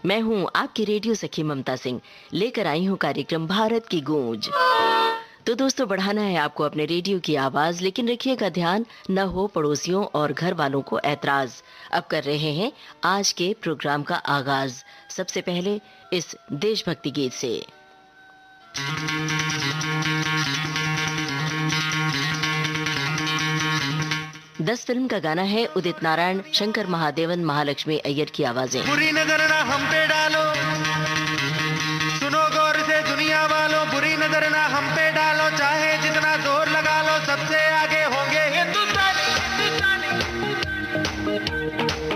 मैं हूं आपकी रेडियो सखी ममता सिंह, लेकर आई हूं कार्यक्रम भारत की गूंज। तो दोस्तों, बढ़ाना है आपको अपने रेडियो की आवाज, लेकिन रखिएगा ध्यान न हो पड़ोसियों और घर वालों को ऐतराज। अब कर रहे हैं आज के प्रोग्राम का आगाज, सबसे पहले इस देशभक्ति गीत से। 10 फिल्म का गाना है, उदित नारायण, शंकर महादेवन, महालक्ष्मी अय्यर की आवाजें। बुरी नजर ना हम पे डालो, सुनो गौर से दुनिया वालों, बुरी नजर ना हम पे डालो, चाहे जितना जोर लगा लो, सबसे आगे होंगे हिंदुस्तानी।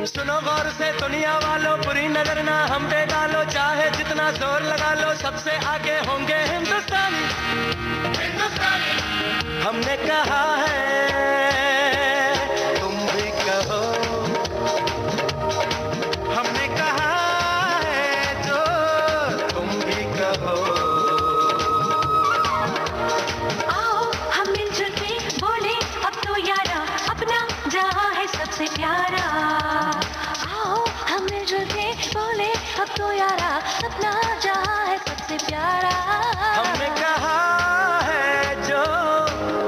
सुनो गौर से दुनिया वालों, बुरी नजर ना हम पे डालो, चाहे जितना जोर लगा लो, सबसे आगे होंगे हिंदुस्तानी। हमने कहा है, तुम भी कहो, हमने कहा है जो तुम भी कहो। आओ हम मिलजुल के बोले अब तो यारा, अपना जहां है सबसे प्यारा। आओ हम मिलजुल के बोले अब तो यारा, अपना जहां है सबसे प्यारा। हमने कहा है जो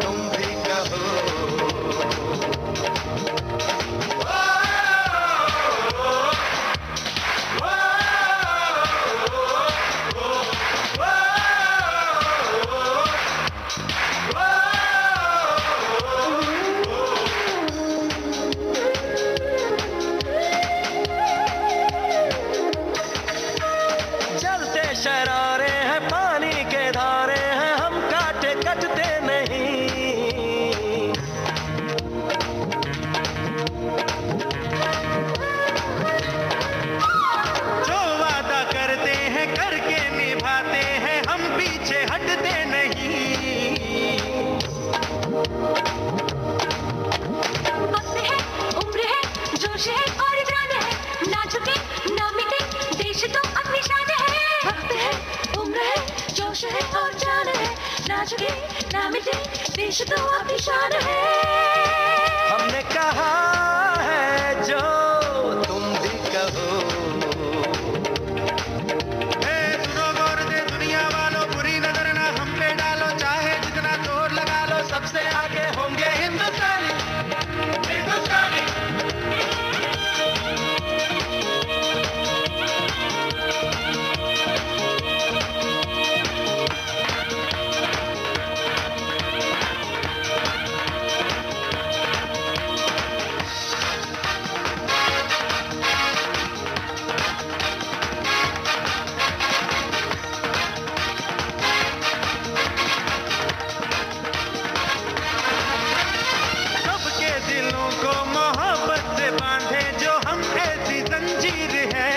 तुम भी कहो। जलते शरारे हैं, पानी के धारे हैं, हम काटे कटते नहीं। जो वादा करते हैं करके निभाते हैं, हम पीछे हटते नहीं। वक्त है, उम्र है, जोश है और जान है, ना झुके ना मिटे, देश तो अपनी शान है। वक्त है, उम्र है, जोश है और जान है, ना झुके ना मिटे, देश तो अपनी शान है। हमने कहा है जो तुम भी कहो। सुनो गौर से दुनिया वालों, बुरी नजर ना हम पे डालो, चाहे जितना जोर लगा लो, सबसे आगे होंगे हिंदुस्तानी। हिंदुस्तानी सबके दिलों को मोहब्बत से बांधे जो हम ऐसी जंजीर है।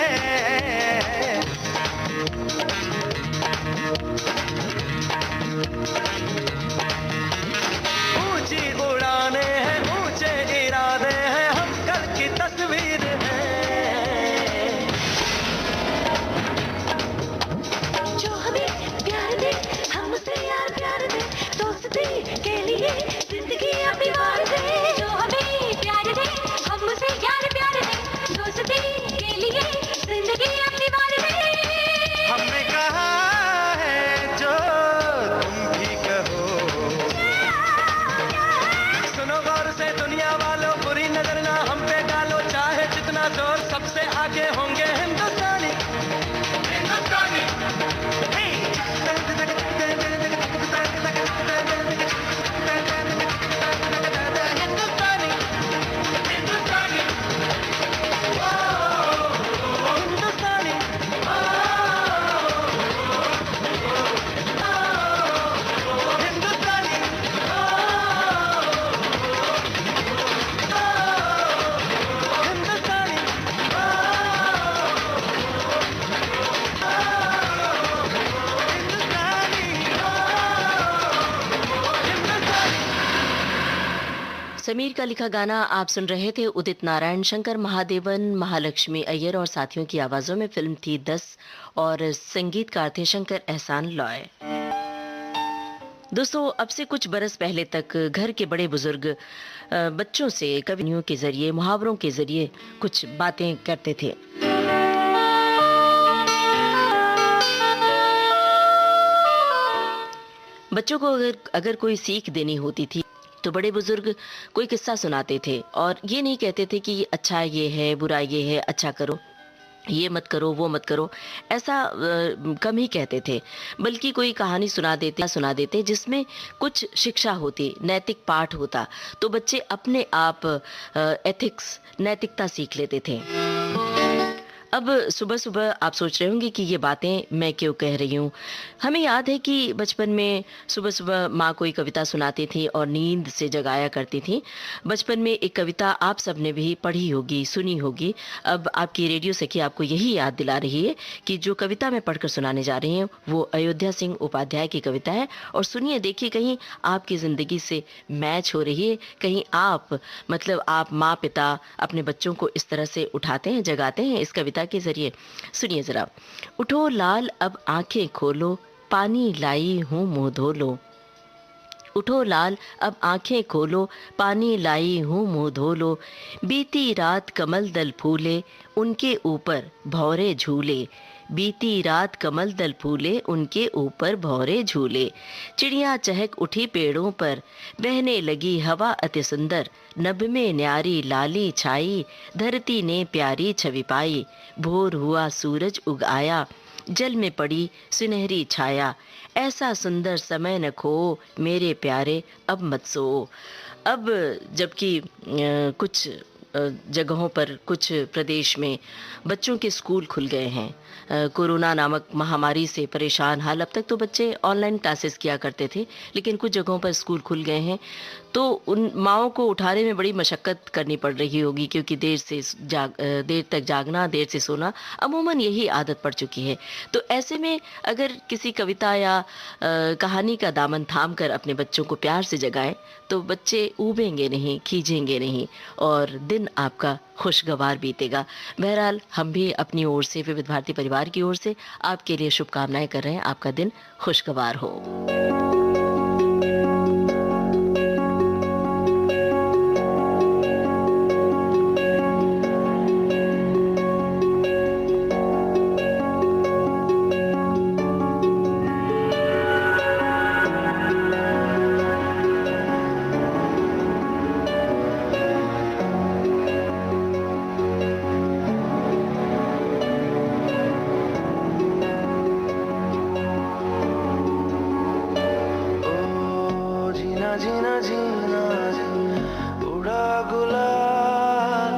ऊंची उड़ाने हैं, ऊंचे इरादे हैं, हम कल की तस्वीर है। जो हमें प्यार दे, हम उसे यार प्यार दे, दोस्ती के लिए जिंदगी अपनी वार दे। जो हमें प्यार दे, हम उसे यार प्यार दे, दोस्ती के लिए जिंदगी अपनी वार दे। हमने कहा है जो तुम भी कहो। सुनो गौर से दुनिया वालों, बुरी नजर ना हम पे डालो, चाहे जितना जोर, सबसे आगे होंगे हिंदुस्तानी। हिंदुस्तानी हिंदुस्तानी हिंदुस्तानी हिंदुस्तानी हिंदुस्तानी हिंदुस्तानी समीर का लिखा गाना आप सुन रहे थे। उदित नारायण, शंकर महादेवन, महालक्ष्मी अय्यर और साथियों की आवाजों में फिल्म थी 10 और संगीतकार थे शंकर एहसान लॉय। दोस्तों, अब से कुछ बरस पहले तक घर के बड़े बुजुर्ग बच्चों से कवियों के जरिए, मुहावरों के जरिए कुछ बातें करते थे। बच्चों को अगर अगर कोई सीख देनी होती थी तो बड़े बुजुर्ग कोई किस्सा सुनाते थे और ये नहीं कहते थे कि अच्छा ये है, बुरा ये है, अच्छा करो, ये मत करो, वो मत करो, ऐसा कम ही कहते थे। बल्कि कोई कहानी सुना देते जिसमें कुछ शिक्षा होती, नैतिक पाठ होता, तो बच्चे अपने आप एथिक्स, नैतिकता सीख लेते थे। अब सुबह सुबह आप सोच रहे होंगे कि ये बातें मैं क्यों कह रही हूँ। हमें याद है कि बचपन में सुबह सुबह माँ कोई कविता सुनाती थी और नींद से जगाया करती थी। बचपन में एक कविता आप सबने भी पढ़ी होगी, सुनी होगी। अब आपकी रेडियो सखी आपको यही याद दिला रही है कि जो कविता मैं पढ़कर सुनाने जा रही हूँ वो अयोध्या सिंह उपाध्याय की कविता है। और सुनिए, देखिए कहीं आपकी ज़िंदगी से मैच हो रही है, कहीं आप मतलब आप माँ पिता अपने बच्चों को इस तरह से उठाते हैं, जगाते हैं इस कविता के जरिए। सुनिए जरा। उठो लाल अब आंखें खोलो, पानी लाई हूँ मुंह धो लो। उठो लाल अब आंखें खोलो, पानी लाई हूँ मुंह धो लो। बीती रात कमल दल फूले, उनके ऊपर भौरे झूले। बीती रात कमल दल फूले, उनके ऊपर भौरे झूले। चिड़िया चहक उठी पेड़ों पर, बहने लगी हवा अति सुंदर। नभ में न्यारी लाली छाई, धरती ने प्यारी छवि पाई। भोर हुआ सूरज उग आया, जल में पड़ी सुनहरी छाया। ऐसा सुंदर समय न खो, मेरे प्यारे अब मत सो। अब जबकि कुछ जगहों पर, कुछ प्रदेश में बच्चों के स्कूल खुल गए हैं। कोरोना नामक महामारी से परेशान हाल, अब तक तो बच्चे ऑनलाइन क्लासेस किया करते थे, लेकिन कुछ जगहों पर स्कूल खुल गए हैं तो उन माओं को उठाने में बड़ी मशक्क़त करनी पड़ रही होगी, क्योंकि देर तक जागना, देर से सोना अमूमन यही आदत पड़ चुकी है। तो ऐसे में अगर किसी कविता या कहानी का दामन थाम कर अपने बच्चों को प्यार से जगाएं तो बच्चे ऊबेंगे नहीं, खींचेंगे नहीं और दिन आपका खुशगवार बीतेगा। बहरहाल हम भी अपनी ओर से, विविध भारती परिवार की ओर से आपके लिए शुभकामनाएं कर रहे हैं। आपका दिन खुशगवार हो। जीना जीना जी उड़ा गुलाल,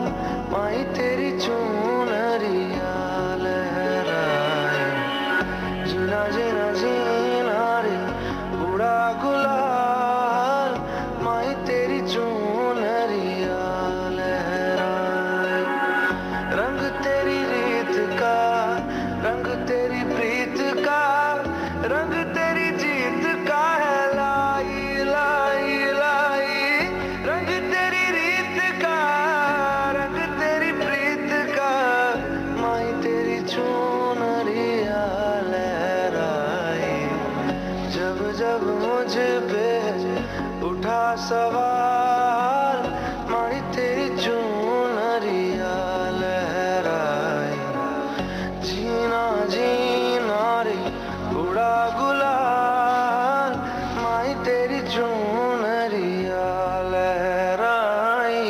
माही तेरी चुनरिया लहराए। जीना जीना जीना रे उड़ा गुलाल, माही तेरी चुनरिया लहराए। रंग तेरी रीत का, रंग तेरी प्रीत का, रंग तेरी जीत का है। सवाल, मारी तेरी चुनरिया लहराए। जीना जीना रे उड़ा गुलाल, मारी तेरी चुनरिया लहराए।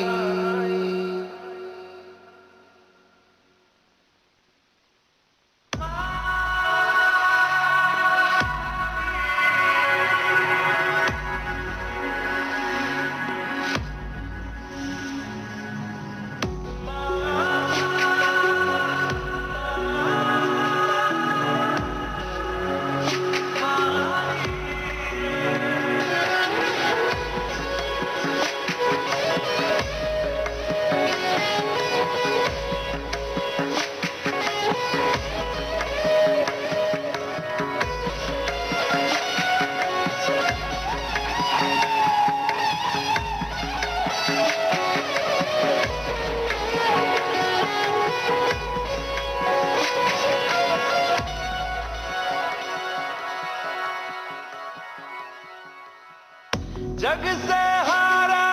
जग से हारा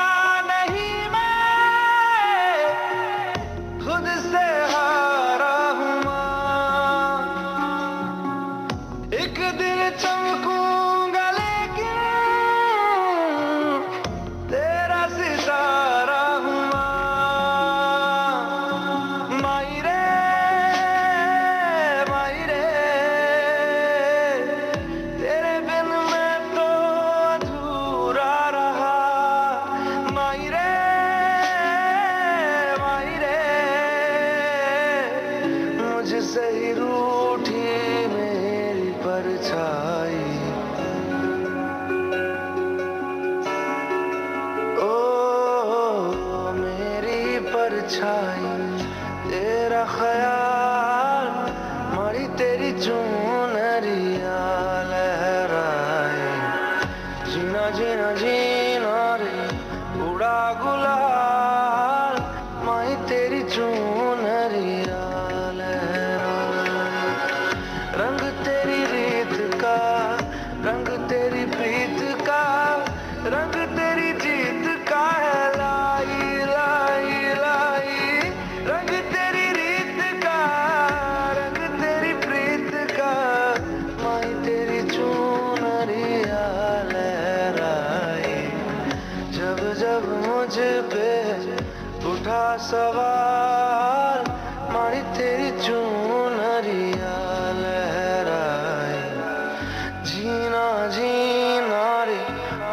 नहीं मैं, खुद से हारा हूँ माँ। एक दिन चमकूंगा लेकिन ही रूठी मेरी परछाई, ओ मेरी परछाई, तेरा ख्याल मारी तेरी चुनरिया लहराए, जीना जीना जीना रे उड़ा गुलाल, माही तेरी चुनरिया लहराए, रंग तेरी रीत का, रंग तेरी प्रीत का, रंग तेरी जीत का है लाई लाई लाई, रंग तेरी रीत का, रंग तेरी प्रीत का, माही तेरी चुनरिया लहराए, जब जब मुझ पे उठा सवाल, माही तेरी चुनरिया लहराए, जीना जीना रे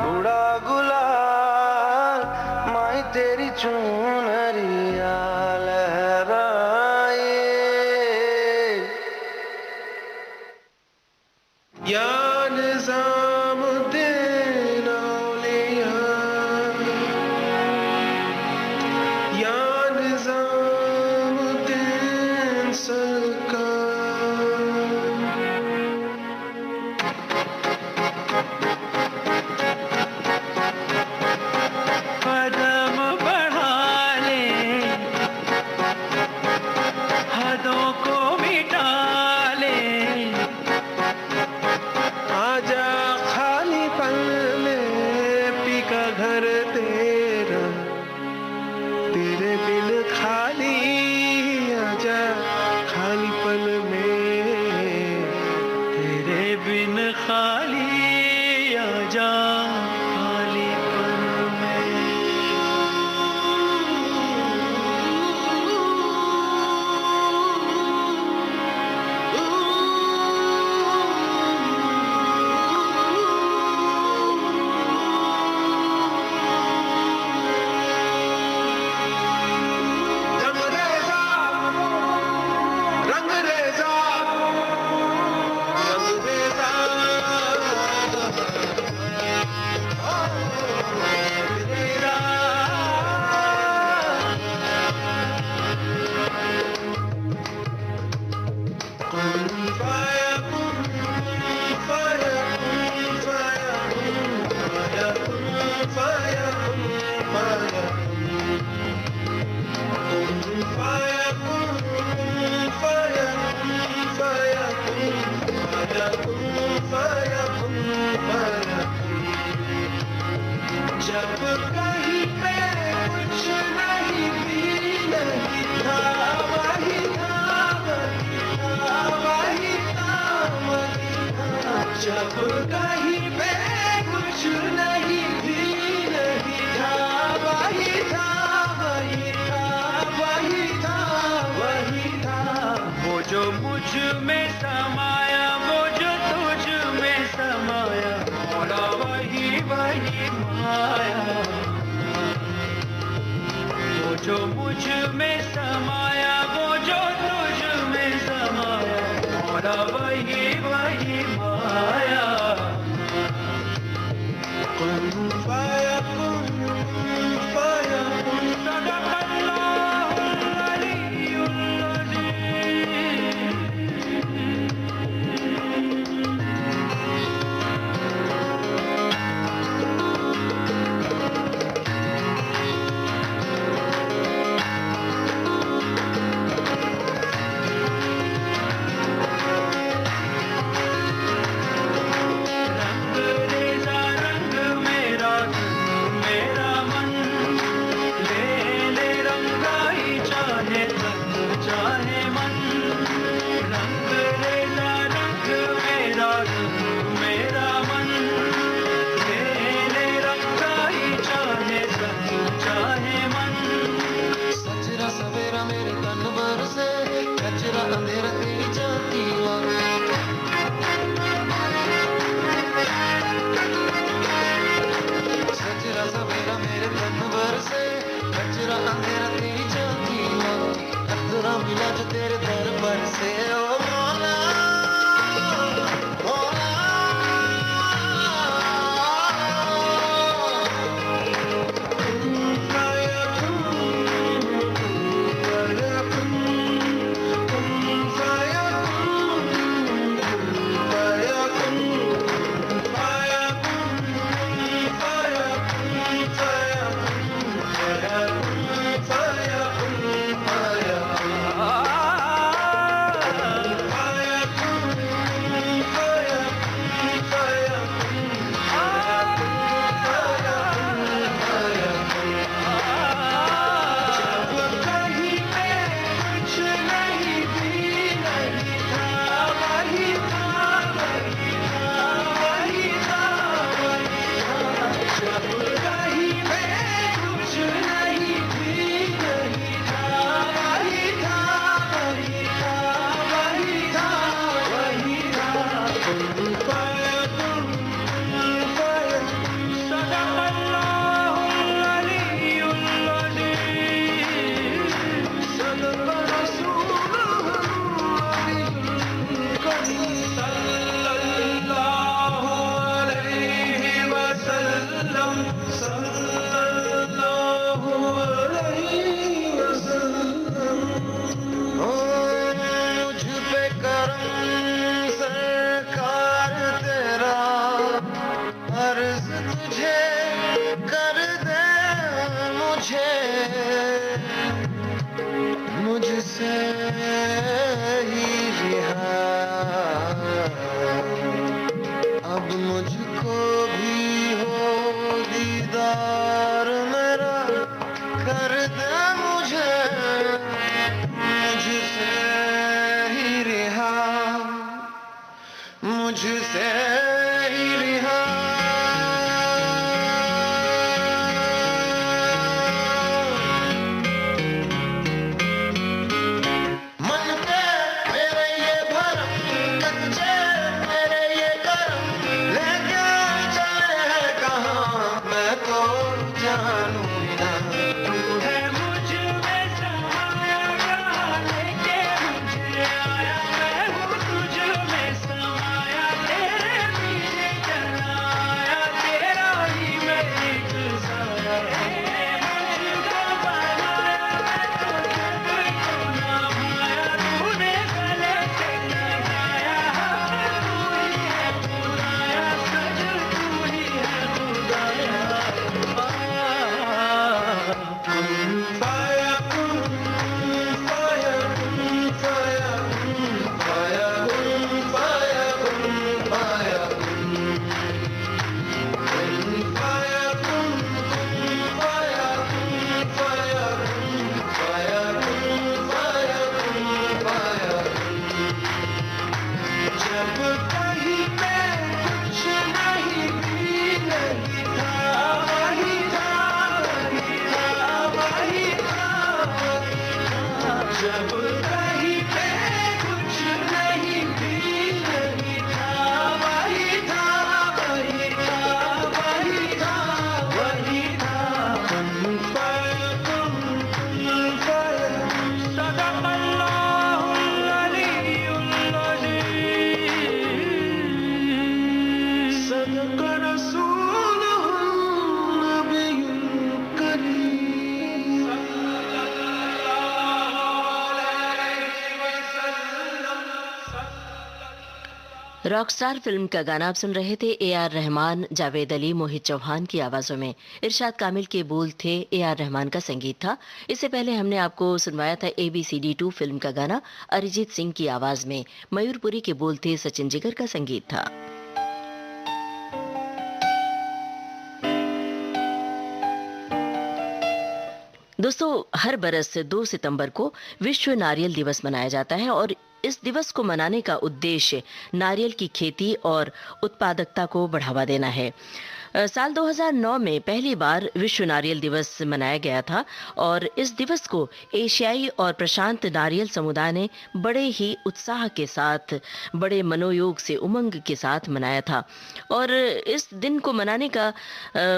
उड़ा गुलाल, माही तेरी चुनरिया लहराए। या निज़ामुद्दीन औलिया, या निज़ामुद्दीन सरकार, कदम बढ़ा ले, हदों को मिटा ले, आजा खाली पल में पीका घर तेरा, तेरे बिन खाली, आजा खाली पल में, तेरे बिन खाली आजा खाली पल में। रंग रेजा, रंग रेजा, जब कहीं पे कुछ नहीं भी नहीं था, वही था वही था वही था वही था। जब कहीं पे कुछ नहीं भी नहीं था, वही था वही था वही था वही था। वो जो मुझ में समाया, वो जो तुझ में समाया, मोड़ा वही वही माया। वो जो मुझ में समाया, वो जो तुझ में समाया, मोड़ा वही वही माया। कुन फायकुन, फायकुन, सदक़ल्लाहुल अलीयुल अज़ीम। मुझ पे करम सरकार तेरा, अर्ज तुझे कर दे मुझे, मुझसे ही रिहा, अब मुझको भी हो दीदार मेरा, कर दे मुझे, मुझसे ही रिहा, मुझसे ही रिहा। मन पे मेरे ये भरम, कच्चे मेरे ये करम, लेके चले हैं कहाँ मैं तो जानू ही ना। तू है मुझ में समाया कहाँ लेके मुझे आया, मैं हूँ तुझ में समाया, तेरे पीछे चला आया, तेरा ही मैं एक साया है। मुझको बनाया मैं तो जब तो ना पाया, तूने गले से लगाया, हक तू ही है खुदाया, सच तू ही है खुदाया। फाया कुन फाया कुन फाया कुन फाया कुन फाया कुन फाया कुन फाया कुन फाया कुन फाया कुन फाया कुन फाया कुन फाया कुन। जब कहीं पे कुछ नहीं भी नहीं था, वही था वही था वही था वही था। जब कहीं पे कुछ नहीं भी नहीं था, वही था वही था वही था वही था। कुन फाया कुन फाया सदक़ल्लाहुल अलीयुल अज़ीम, सदक़ रसूलुहुन नबियुल करीम सल्लल्लाहु अलैहि वसल्लम। रॉकस्टार फिल्म का गाना आप सुन रहे थे। ए.आर. रहमान, जावेद अली, मोहित चौहान की आवाजों में। इरशाद कामिल के बोल थे, ए.आर. रहमान का संगीत था। इससे पहले हमने आपको सुनवाया था ABCD2 फिल्म का गाना अरिजीत सिंह की आवाज में। मयूरपुरी के बोल थे, सचिन जिगर का संगीत था। दोस्तों, हर बरस 2 सितंबर को विश्व नारियल दिवस मनाया जाता है और इस दिवस को मनाने का उद्देश्य नारियल की खेती और उत्पादकता को बढ़ावा देना है। साल 2009 में पहली बार विश्व नारियल दिवस मनाया गया था और इस दिवस को एशियाई और प्रशांत नारियल समुदाय ने बड़े ही उत्साह के साथ, बड़े मनोयोग से, उमंग के साथ मनाया था। और इस दिन को मनाने का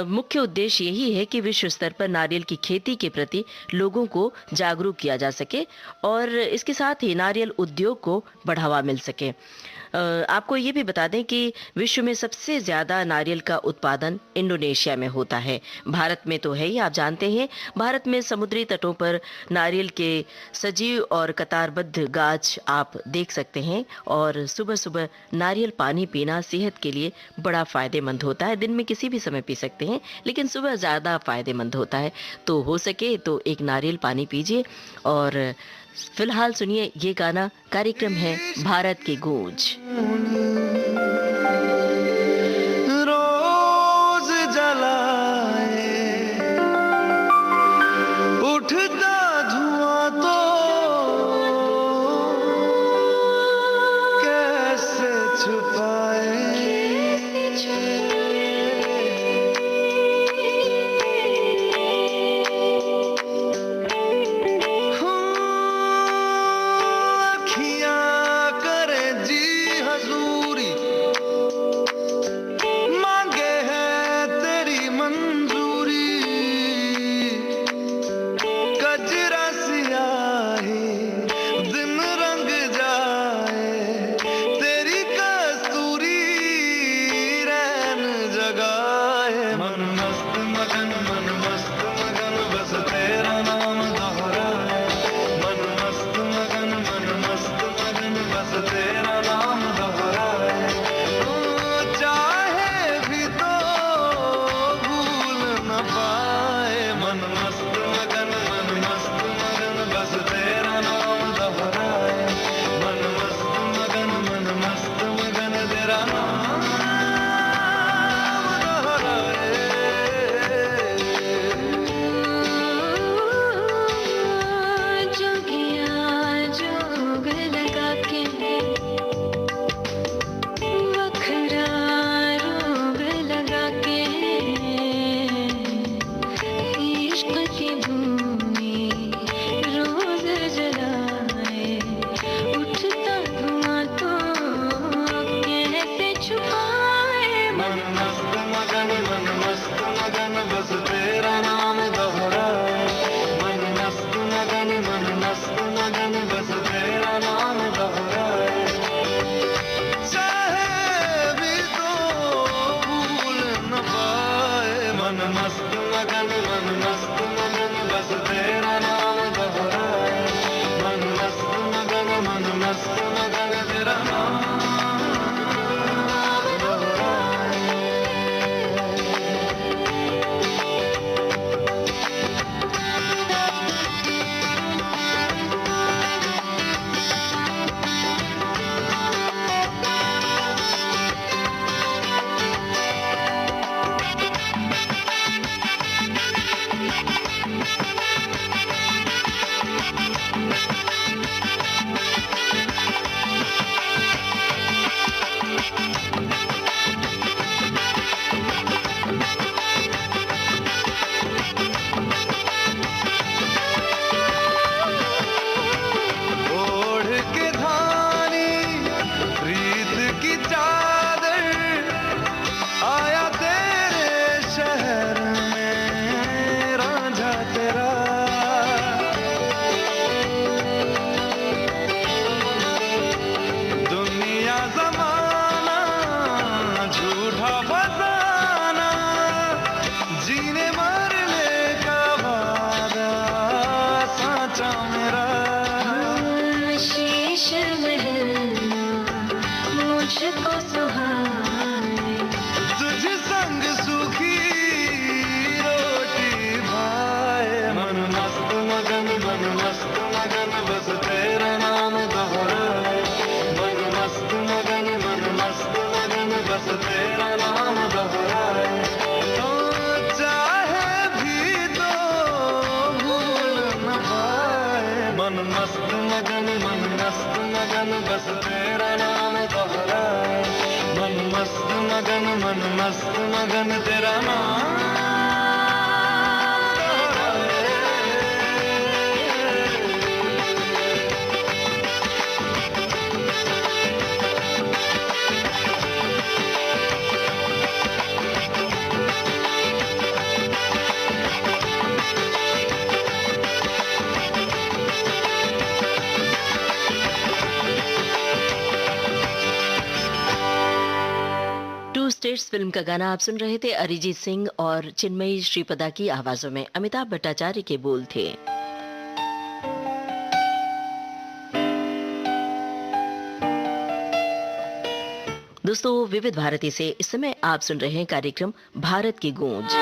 मुख्य उद्देश्य यही है कि विश्व स्तर पर नारियल की खेती के प्रति लोगों को जागरूक किया जा सके और इसके साथ ही नारियल उद्योग को बढ़ावा मिल सके। आपको ये भी बता दें कि विश्व में सबसे ज़्यादा नारियल का उत्पादन इंडोनेशिया में होता है। भारत में तो है ही, आप जानते हैं। भारत में समुद्री तटों पर नारियल के सजीव और कतारबद्ध गाछ आप देख सकते हैं और सुबह सुबह नारियल पानी पीना सेहत के लिए बड़ा फ़ायदेमंद होता है। दिन में किसी भी समय पी सकते हैं, लेकिन सुबह ज़्यादा फ़ायदेमंद होता है। तो हो सके तो एक नारियल पानी पीजिए। और फिलहाल सुनिए ये गाना। कार्यक्रम है भारत की गूंज। रोज जलाए उठता धुआं तो कैसे छुपाए, अखियां करे जी हजूरी मगन मन मस्त मगन तेरा नाम टू स्टेट्स फिल्म का गाना आप सुन रहे थे। अरिजीत सिंह और चिन्मयी श्रीपदा की आवाजों में अमिताभ भट्टाचार्य के बोल थे। दोस्तों, विविध भारती से इस समय आप सुन रहे हैं कार्यक्रम भारत की गूंज।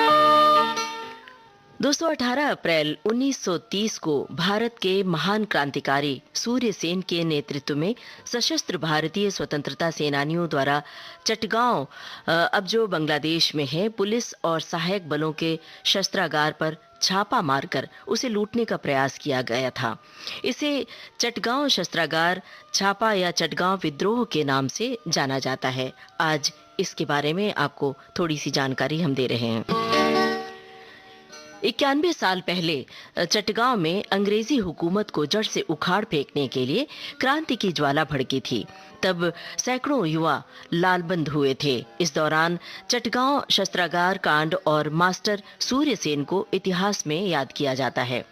दोस्तों, 18 अप्रैल 1930 को भारत के महान क्रांतिकारी सूर्य सेन के नेतृत्व में सशस्त्र भारतीय स्वतंत्रता सेनानियों द्वारा चटगांव, अब जो बांग्लादेश में है, पुलिस और सहायक बलों के शस्त्रागार पर छापा मारकर उसे लूटने का प्रयास किया गया था। इसे चटगांव शस्त्रागार छापा या चटगांव विद्रोह के नाम से जाना जाता है। आज इसके बारे में आपको थोड़ी सी जानकारी हम दे रहे हैं। 91 साल पहले चटगांव में अंग्रेजी हुकूमत को जड़ से उखाड़ फेंकने के लिए क्रांति की ज्वाला भड़की थी। तब सैकड़ों युवा लालबंद हुए थे। इस दौरान चटगांव शस्त्रागार कांड और मास्टर सूर्य सेन को इतिहास में याद किया जाता है।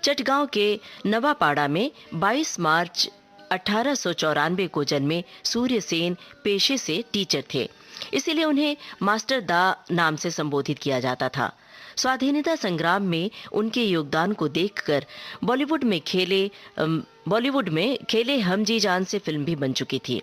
चटगांव के नवापाड़ा में 22 मार्च 1894 को जन्मे सूर्य सेन पेशे से टीचर थे, इसीलिए उन्हें मास्टर दा नाम से संबोधित किया जाता था। स्वाधीनता संग्राम में उनके योगदान को देखकर बॉलीवुड में खेले हम जी जान से फिल्म भी बन चुकी थी।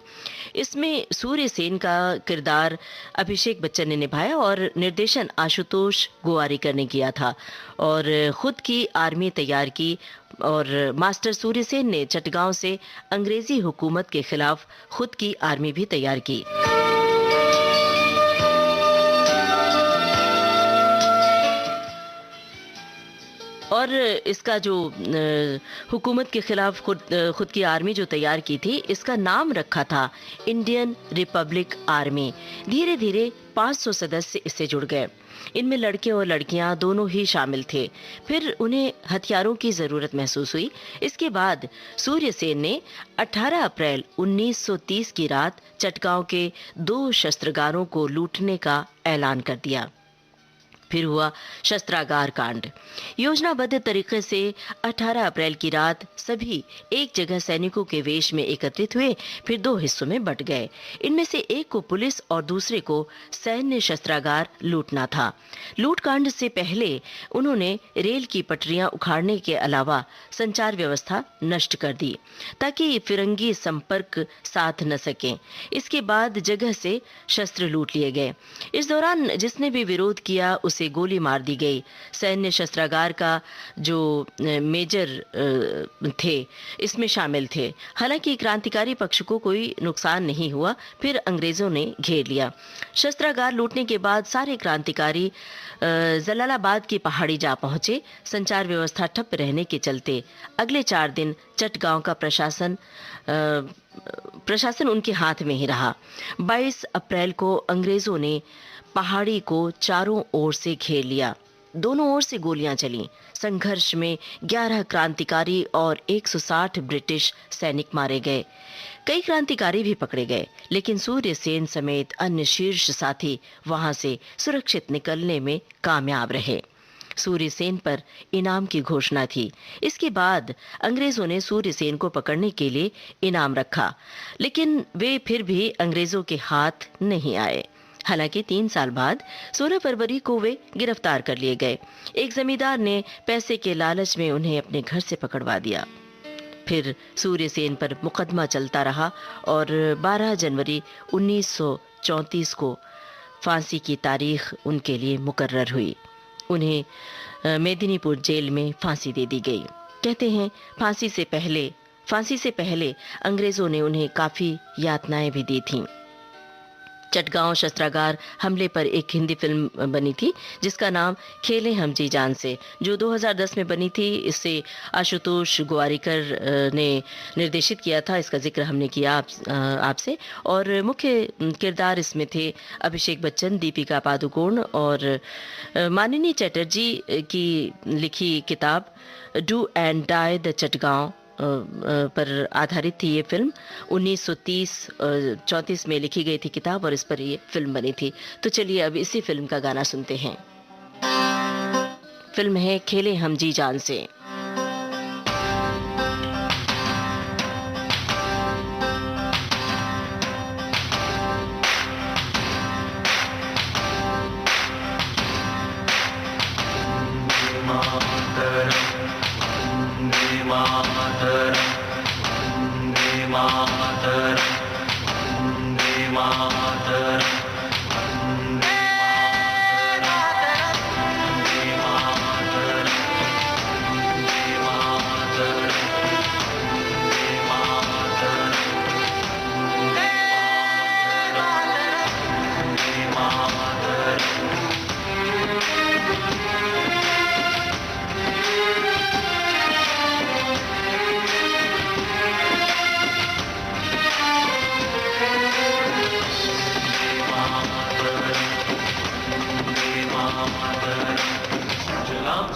इसमें सूर्य सेन का किरदार अभिषेक बच्चन ने निभाया और निर्देशन आशुतोष गोवारिकर ने किया था और खुद की आर्मी तैयार की। और मास्टर सूर्य सेन ने चटगांव से अंग्रेजी हुकूमत के खिलाफ खुद की आर्मी भी तैयार की। और इसका जो हुकूमत के खिलाफ खुद की आर्मी जो तैयार की थी, इसका नाम रखा था इंडियन रिपब्लिक आर्मी। धीरे धीरे 500 सदस्य इससे जुड़ गए। इनमें लड़के और लड़कियां दोनों ही शामिल थे। फिर उन्हें हथियारों की जरूरत महसूस हुई। इसके बाद सूर्य सेन ने 18 अप्रैल 1930 की रात चटगांव के 2 शस्त्रागारों को लूटने का ऐलान कर दिया। फिर हुआ शस्त्रागार कांड। योजनाबद्ध तरीके से 18 अप्रैल की रात सभी एक जगह सैनिकों के वेश में एकत्रित हुए, फिर 2 हिस्सों में बंट गए। इनमें से एक को पुलिस और दूसरे को सैन्य शस्त्रागार लूटना था। लूटकांड से पहले उन्होंने रेल की पटरियां उखाड़ने के अलावा संचार व्यवस्था नष्ट कर दी ताकि फिरंगी संपर्क साध न सकें। इसके बाद जगह से शस्त्र लूट लिए गए। इस दौरान जिसने भी विरोध किया उसे गोली मार दी गई। सैन्य शस्त्रागार का जो मेजर थे इसमें शामिल थे। हालांकि क्रांतिकारी पक्ष को कोई नुकसान नहीं हुआ। फिर अंग्रेजों ने घेर लिया। शस्त्रागार लूटने के बाद सारे क्रांतिकारी जलालाबाद की पहाड़ी जा पहुंचे। संचार व्यवस्था ठप रहने के चलते अगले 4 दिन चटगांव का प्रशासन उनके हाथ में ही रहा। 22 अप्रैल को अंग्रेजों ने पहाड़ी को चारों ओर से घेर लिया। दोनों ओर से गोलियां चलीं। संघर्ष में 11 क्रांतिकारी और 160 ब्रिटिश सैनिक मारे गए। कई क्रांतिकारी भी पकड़े गए, लेकिन सूर्य सेन समेत अन्य शीर्ष साथी वहां से सुरक्षित निकलने में कामयाब रहे। सूर्य सेन पर इनाम की घोषणा थी। इसके बाद अंग्रेजों ने सूर्य सेन को पकड़ने के लिए इनाम रखा, लेकिन वे फिर भी अंग्रेजों के हाथ नहीं आए। हालांकि 3 साल बाद 16 फरवरी को वे गिरफ्तार कर लिए गए। एक जमींदार ने पैसे के लालच में उन्हें अपने घर से पकड़वा दिया। फिर सूर्य सेन पर मुकदमा चलता रहा और 12 जनवरी 1934 को फांसी की तारीख उनके लिए मुकर्रर हुई। उन्हें मेदिनीपुर जेल में फांसी दे दी गई। कहते हैं फांसी से पहले अंग्रेजों ने उन्हें काफी यातनाएं भी दी थीं। चटगांव शस्त्रागार हमले पर एक हिंदी फिल्म बनी थी जिसका नाम खेले हम जी जान से, जो 2010 में बनी थी। इसे आशुतोष गोवारिकर ने निर्देशित किया था। इसका जिक्र हमने किया आपसे। और मुख्य किरदार इसमें थे अभिषेक बच्चन, दीपिका पादुकोण और मानिनी चटर्जी की लिखी किताब do and die the Chittagong पर आधारित थी ये फिल्म। 1934 में लिखी गई थी किताब और इस पर ये फिल्म बनी थी। तो चलिए अब इसी फिल्म का गाना सुनते हैं। फिल्म है खेले हम जी जान से।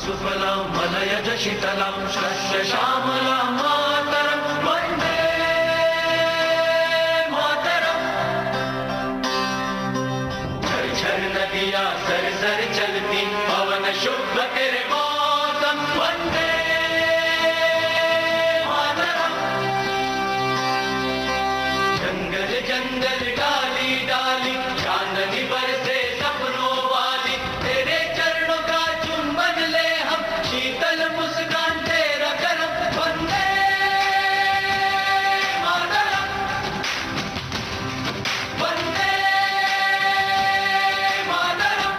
सुफलां मलयज शीतलां शस्य श्यामलां मातरं वन्दे मातरम्। झर झर नदियाँ सर सर चलती पवन शुभ तेरे मौसम वन्दे मातरम्। जंगल जंगल डाली डाली चांदनी बरसे सपनों वाली, तेरे चरणों का चुंबन ले हम, शीतल मुस्कान तेरा करम वंदे मातरम वंदे मातरम।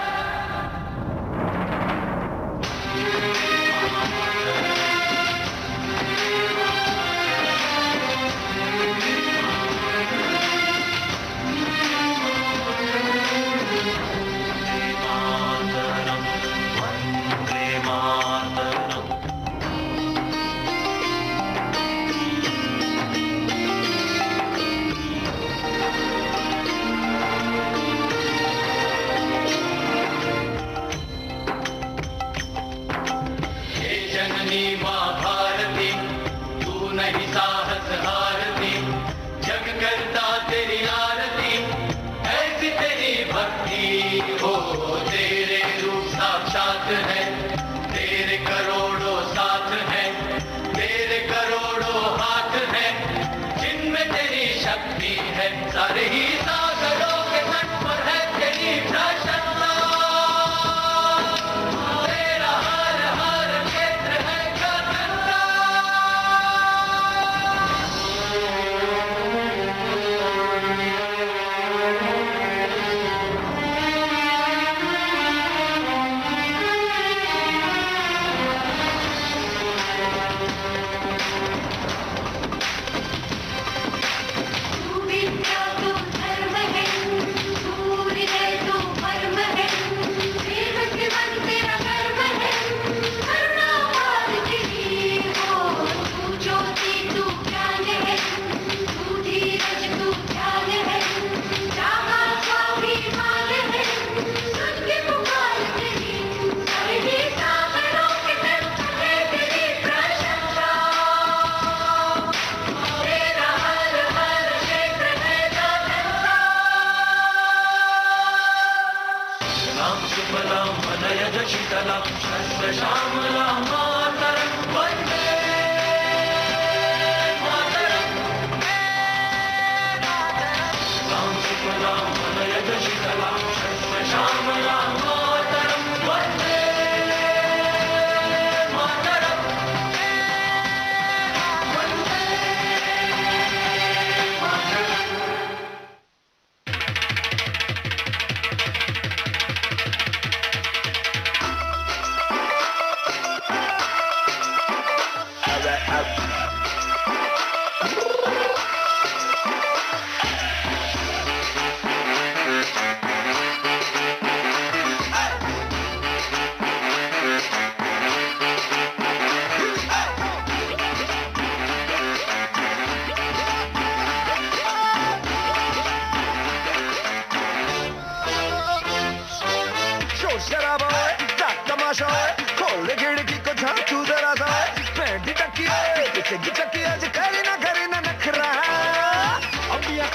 सारे ही सागरों के तट पर है तेरी प्रशंसा, तेरा हर हर क्षेत्र है गगनता।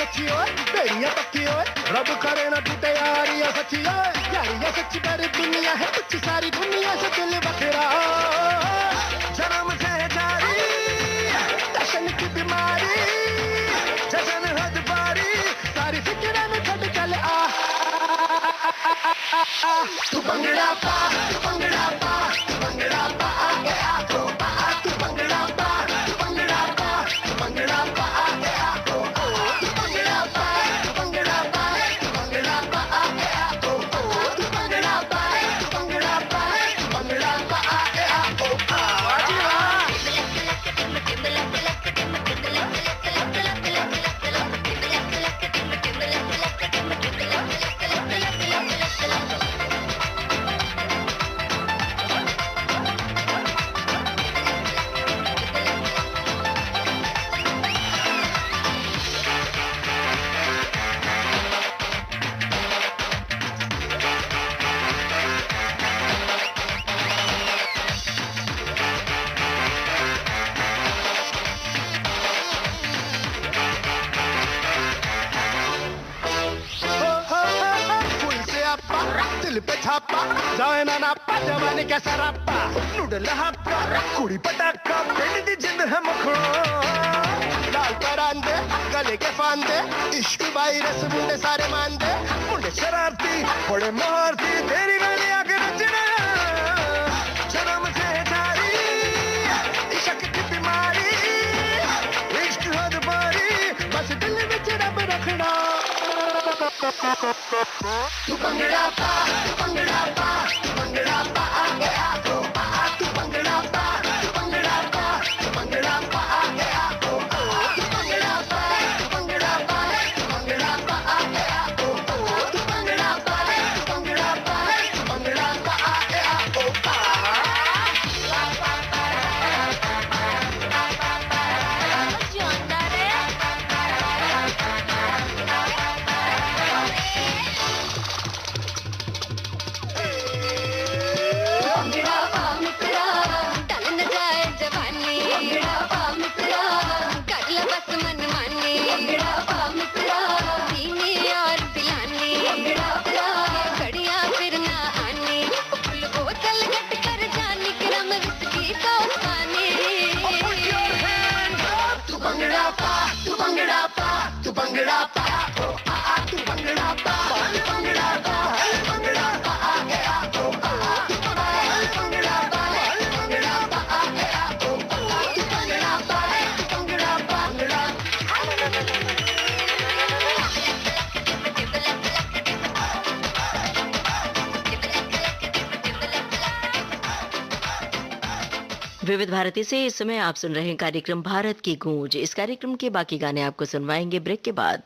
अच्छी ओए बेड़ियां पक्की ओए रब करे ना टूटे यारियां सच्ची ओए यारियां सच्ची पर दुनिया है कुछ सारी दुनिया से दिल बखेरा जन्म से जारी जश्न की बीमारी जश्न हद पारी सारी फिक्र में छड़ चल आ तू भंगड़ा पा तू भंगड़ा पा तू भंगड़ा पा आगे आ तो पा तू भंगड़ा पा तू भंगड़ा पा तू भंगड़ा पा आगे आ तो तू भंगड़ा पा तू भंगड़ा पा तू भंगड़ा पा आगे आ तो तू भंगड़ा पा तू भंगड़ा पा तू भंगड़ा पा आगे आ तो आजी दिल पे छापा जाए ना नापा जवानी का सरापा नूडल हापा कुड़ी पटाखा पेट दी जिंद है मखड़ो लाल परांदे गले के फांदे इश्क वायरस मुंडे सारे मांदे मुंडे शरारती बड़े मारती तेरी गाली आके रचना जन्म से जारी इश्क की बीमारी इश्क हद पारी बस दिल में रब रखना तू भंगड़ा पा तू भंगड़ा पा तू भंगड़ा पा आगे आ तो पा तू भंगड़ा पा तू भंगड़ा पा तू भंगड़ा पा आगे आ तो तू भंगड़ा पा तू भंगड़ा पा तू भंगड़ा पा आगे आ तो तू भंगड़ा पा तू भंगड़ा पा तू भंगड़ा पा आगे आ तो पा तू भंगड़ा पा तो आ तू भंगड़ा पा तू भंगड़ा पा भंगड़ा पा आगे आ तो तू भंगड़ा पा भंगड़ा पा आगे आ तो तू भंगड़ा पा भंगड़ा पा विविध भारती से इस समय आप सुन रहे हैं कार्यक्रम भारत की गूंज। इस कार्यक्रम के बाकी गाने आपको सुनवाएंगे ब्रेक के बाद।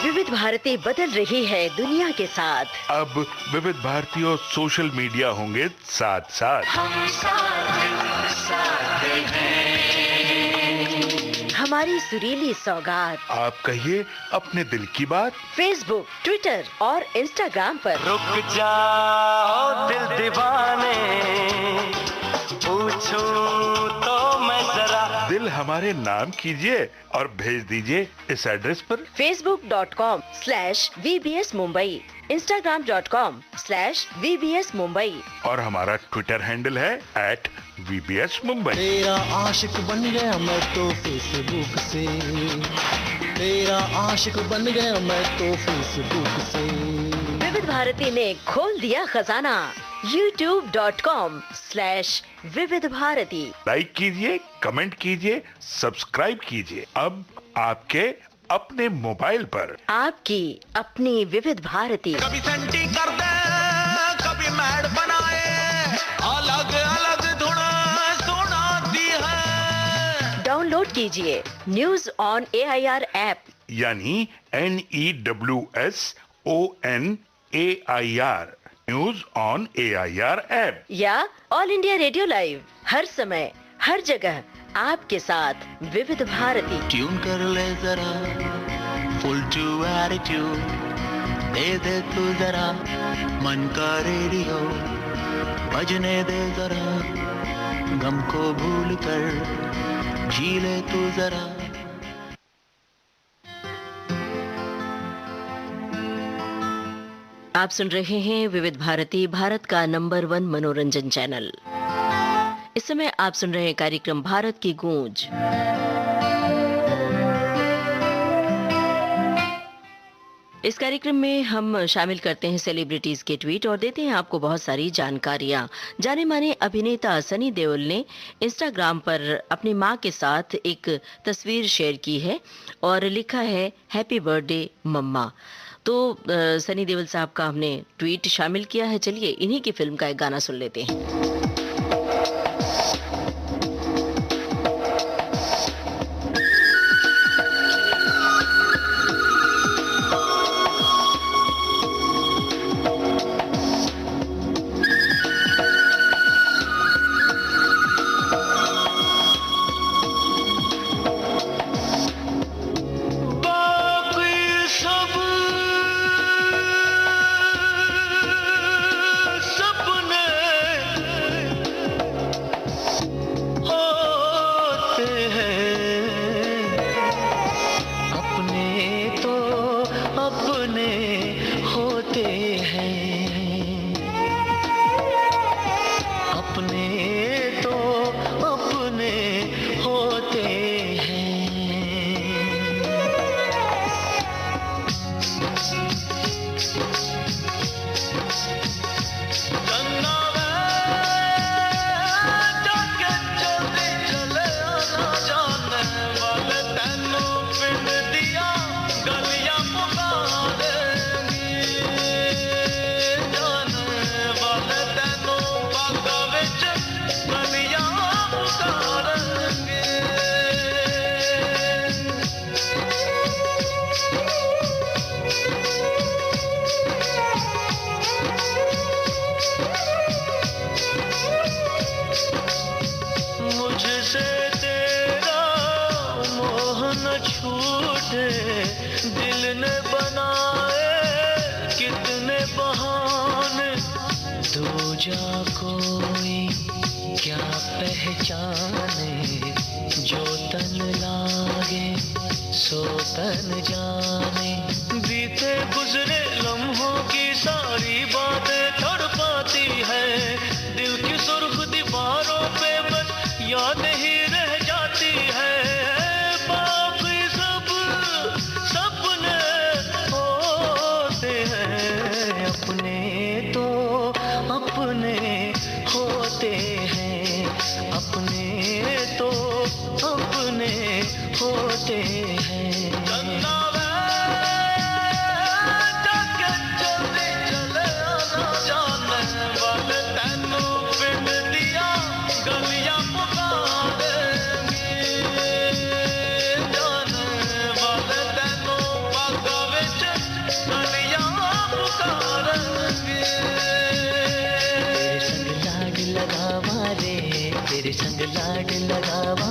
विविध भारती बदल रही है दुनिया के साथ। अब विविध भारती और सोशल मीडिया होंगे साथ साथ। हमारी सुरीली सौगात आप कहिए अपने दिल की बात। फेसबुक, ट्विटर और इंस्टाग्राम पर। रुक जाओ दिल दीवाने पूछूं तो मैं जरा। दिल हमारे नाम कीजिए और भेज दीजिए इस एड्रेस पर। facebook.com/VBS Mumbai, Instagram.com/VBS Mumbai और हमारा ट्विटर हैंडल है @VBS Mumbai। तेरा आशिक बन गया मैं तो फेसबुक से, तेरा आशिक बन गया मैं तो फेसबुक से। विविध भारती ने खोल दिया खजाना। youtube.com/विविध भारती। लाइक कीजिए, कमेंट कीजिए, सब्सक्राइब कीजिए। अब आपके अपने मोबाइल पर आपकी अपनी विविध भारती। कभी सेंटी कर दे, कभी मैड बनाए, अलग अलग धुन सुनाती है। डाउनलोड कीजिए न्यूज ऑन AIR ऐप, यानी NEWSONAIR news on AIR app, या ऑल इंडिया रेडियो लाइव। हर समय हर जगह आपके साथ विविध भारती। ट्यून कर ले जरा फुल टू एटीट्यूड, दे दे तू जरा मन का रेडियो, बजने दे जरा गम को भूल कर, जी ले तू जरा। आप सुन रहे हैं विविध भारती, भारत का नंबर 1 मनोरंजन चैनल। इस समय आप सुन रहे हैं कार्यक्रम भारत की गूंज। इस कार्यक्रम में हम शामिल करते हैं सेलिब्रिटीज के ट्वीट और देते हैं आपको बहुत सारी जानकारियां। जाने माने अभिनेता सनी देओल ने इंस्टाग्राम पर अपनी मां के साथ एक तस्वीर शेयर की है और लिखा है हैप्पी बर्थडे मम्मा। तो सनी देओल साहब का हमने ट्वीट शामिल किया है। चलिए इन्हीं की फिल्म का एक गाना सुन लेते हैं। दिल ने बनाए कितने बहाने, दो जा कोई क्या पहचाने, जो तन लागे सो तन जाने। बीते गुजरे लम्हों की सारी बातें तड़पाती है, दिल की सुर्ख दीवारों पे बस याद ही रह जाती है। होते हैं तेरे संग लाड लगावा,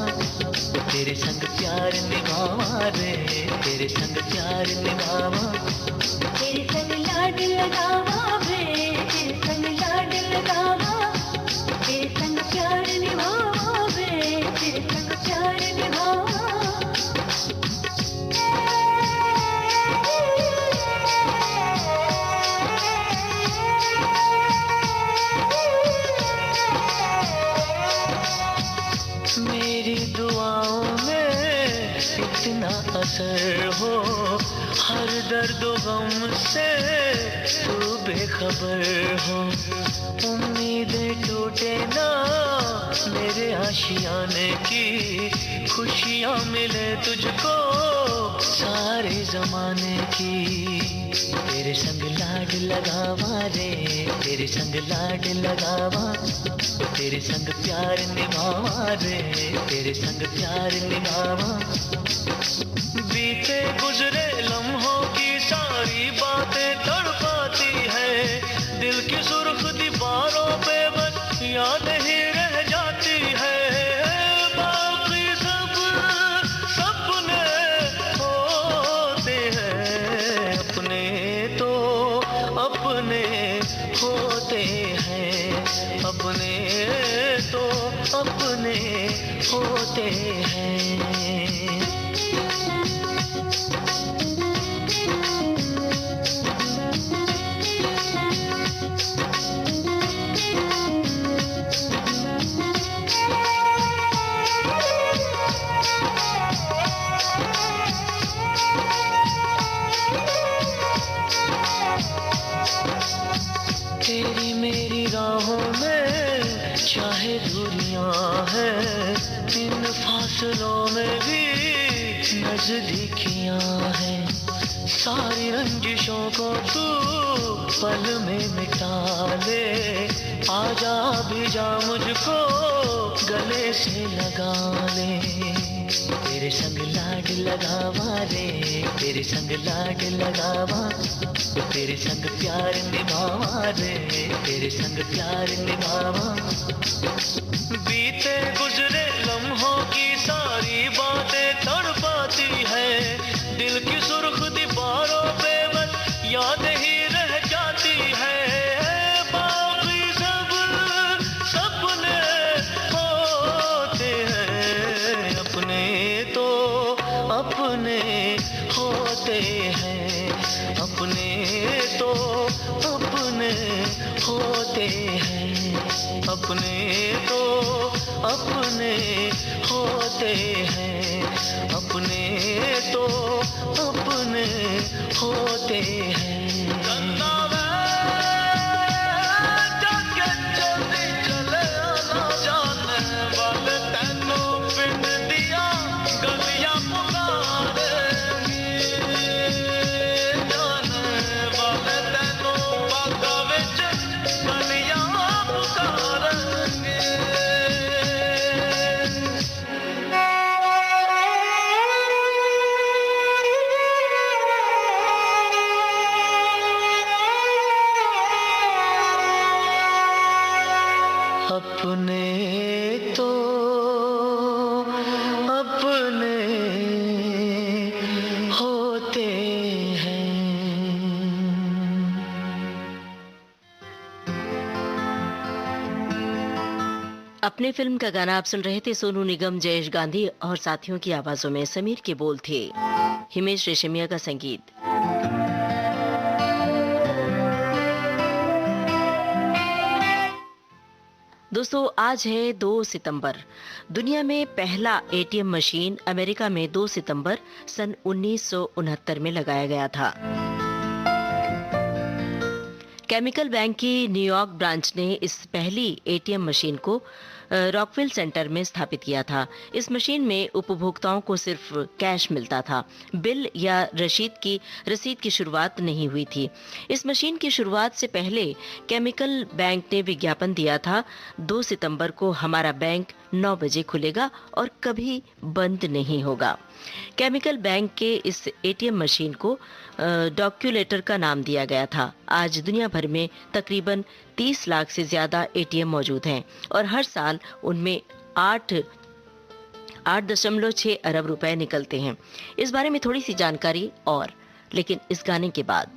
तेरे संग प्यार निभावा रे, तेरे संग प्यार निभावा, तेरे संग लाड लगावा रे, तेरे संग लाड लगावा, तेरे संग प्यार निभावा रे, तेरे संग प्यार निभावा। मेरी दुआओं में इतना असर हो, हर दर्द गम से तू बेखबर हो। उम्मीदें टूटे ना मेरे आशियाने की, खुशियाँ मिले तुझको सारे जमाने की। तेरे संग लाड लगावा रे, तेरे संग लाड लगावा, तेरे संग प्यार निभावा रे, तेरे संग प्यार निभावा। बीते गुजरे लम्हों की सारी बातें तड़पाती है, दिल की सुर्ख दीवारों पे बस याद ही रह जाती है। बाकी सब सपने होते हैं, अपने तो अपने होते हैं। तेरी मेरी राहों में चाहे दूरियां हैं, इन फासलों में भी नजदीकियां हैं। सारी रंजिशों को तू पल में मिटा ले, आजा भी जा मुझको गले से लगा ले। तेरे संग लाड लगावा रे, तेरे संग लाड लगावा, तेरे संग प्यार निभावा रे, तेरे संग प्यार निभावा। बीते गुजरे लम्हों की सारी बातें तड़पाती है, दिल की सुर्ख दीवारों पे बस याद ही रह जाती है। बाकी सब सपने होते हैं, अपने तो अपने होते हैं, अपने तो अपने होते हैं, अपने तो अपने होते हैं, अपने तो अपने होते हैं। अपने तो अपने होते हैं। अपने फिल्म का गाना आप सुन रहे थे। सोनू निगम, जयेश गांधी और साथियों की आवाजों में समीर के बोल थे, हिमेश रेशमिया का संगीत। दोस्तों, आज है 2 सितंबर। दुनिया में पहला एटीएम मशीन अमेरिका में 2 सितंबर सन 1969 में लगाया गया था। केमिकल बैंक की न्यूयॉर्क ब्रांच ने इस पहली एटीएम मशीन को रॉकविल सेंटर में स्थापित किया था। इस मशीन में उपभोक्ताओं को सिर्फ कैश मिलता था, बिल या रसीद की शुरुआत नहीं हुई थी। इस मशीन की शुरुआत से पहले केमिकल बैंक ने विज्ञापन दिया था, 2 सितंबर को हमारा बैंक 9 बजे खुलेगा और कभी बंद नहीं होगा। केमिकल बैंक के इस एटीएम मशीन को डॉक्यूलेटर का नाम दिया गया था। आज दुनिया भर में तकरीबन 30 लाख से ज्यादा एटीएम मौजूद हैं और हर साल उनमें 8.6 अरब रुपए निकलते हैं। इस बारे में थोड़ी सी जानकारी और, लेकिन इस गाने के बाद।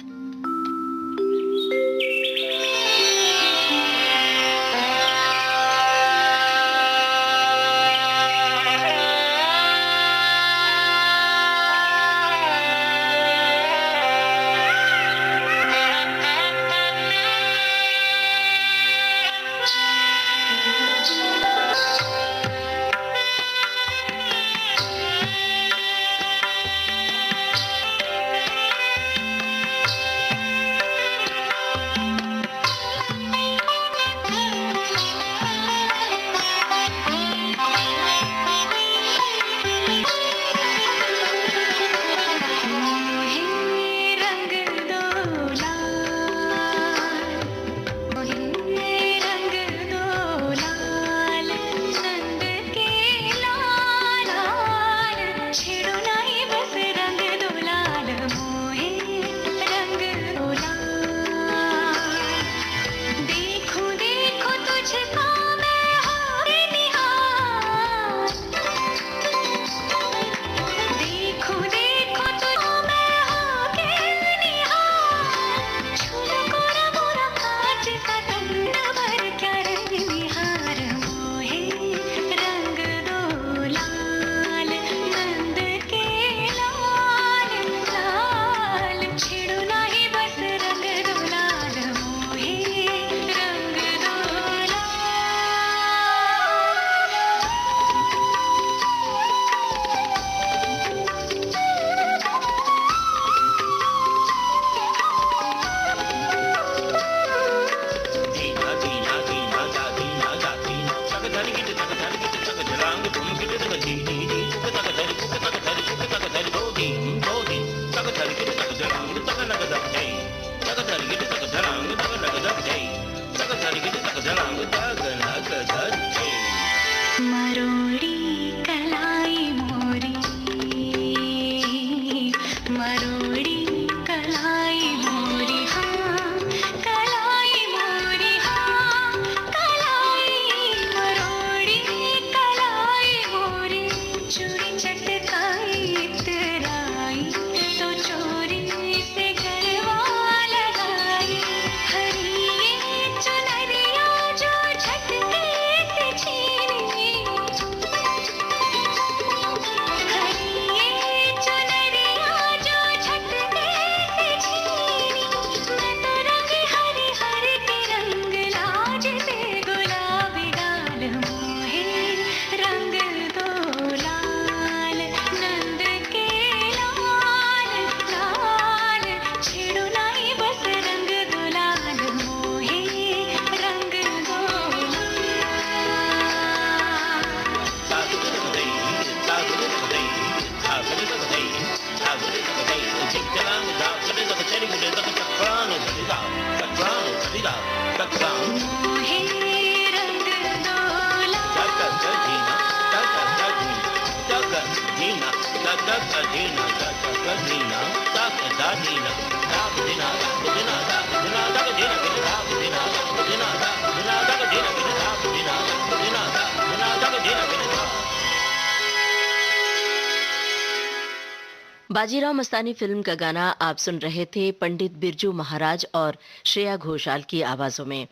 बाजीराव मस्तानी फिल्म का गाना आप सुन रहे थे पंडित बिरजू महाराज और श्रेया घोषाल की आवाज़ों में।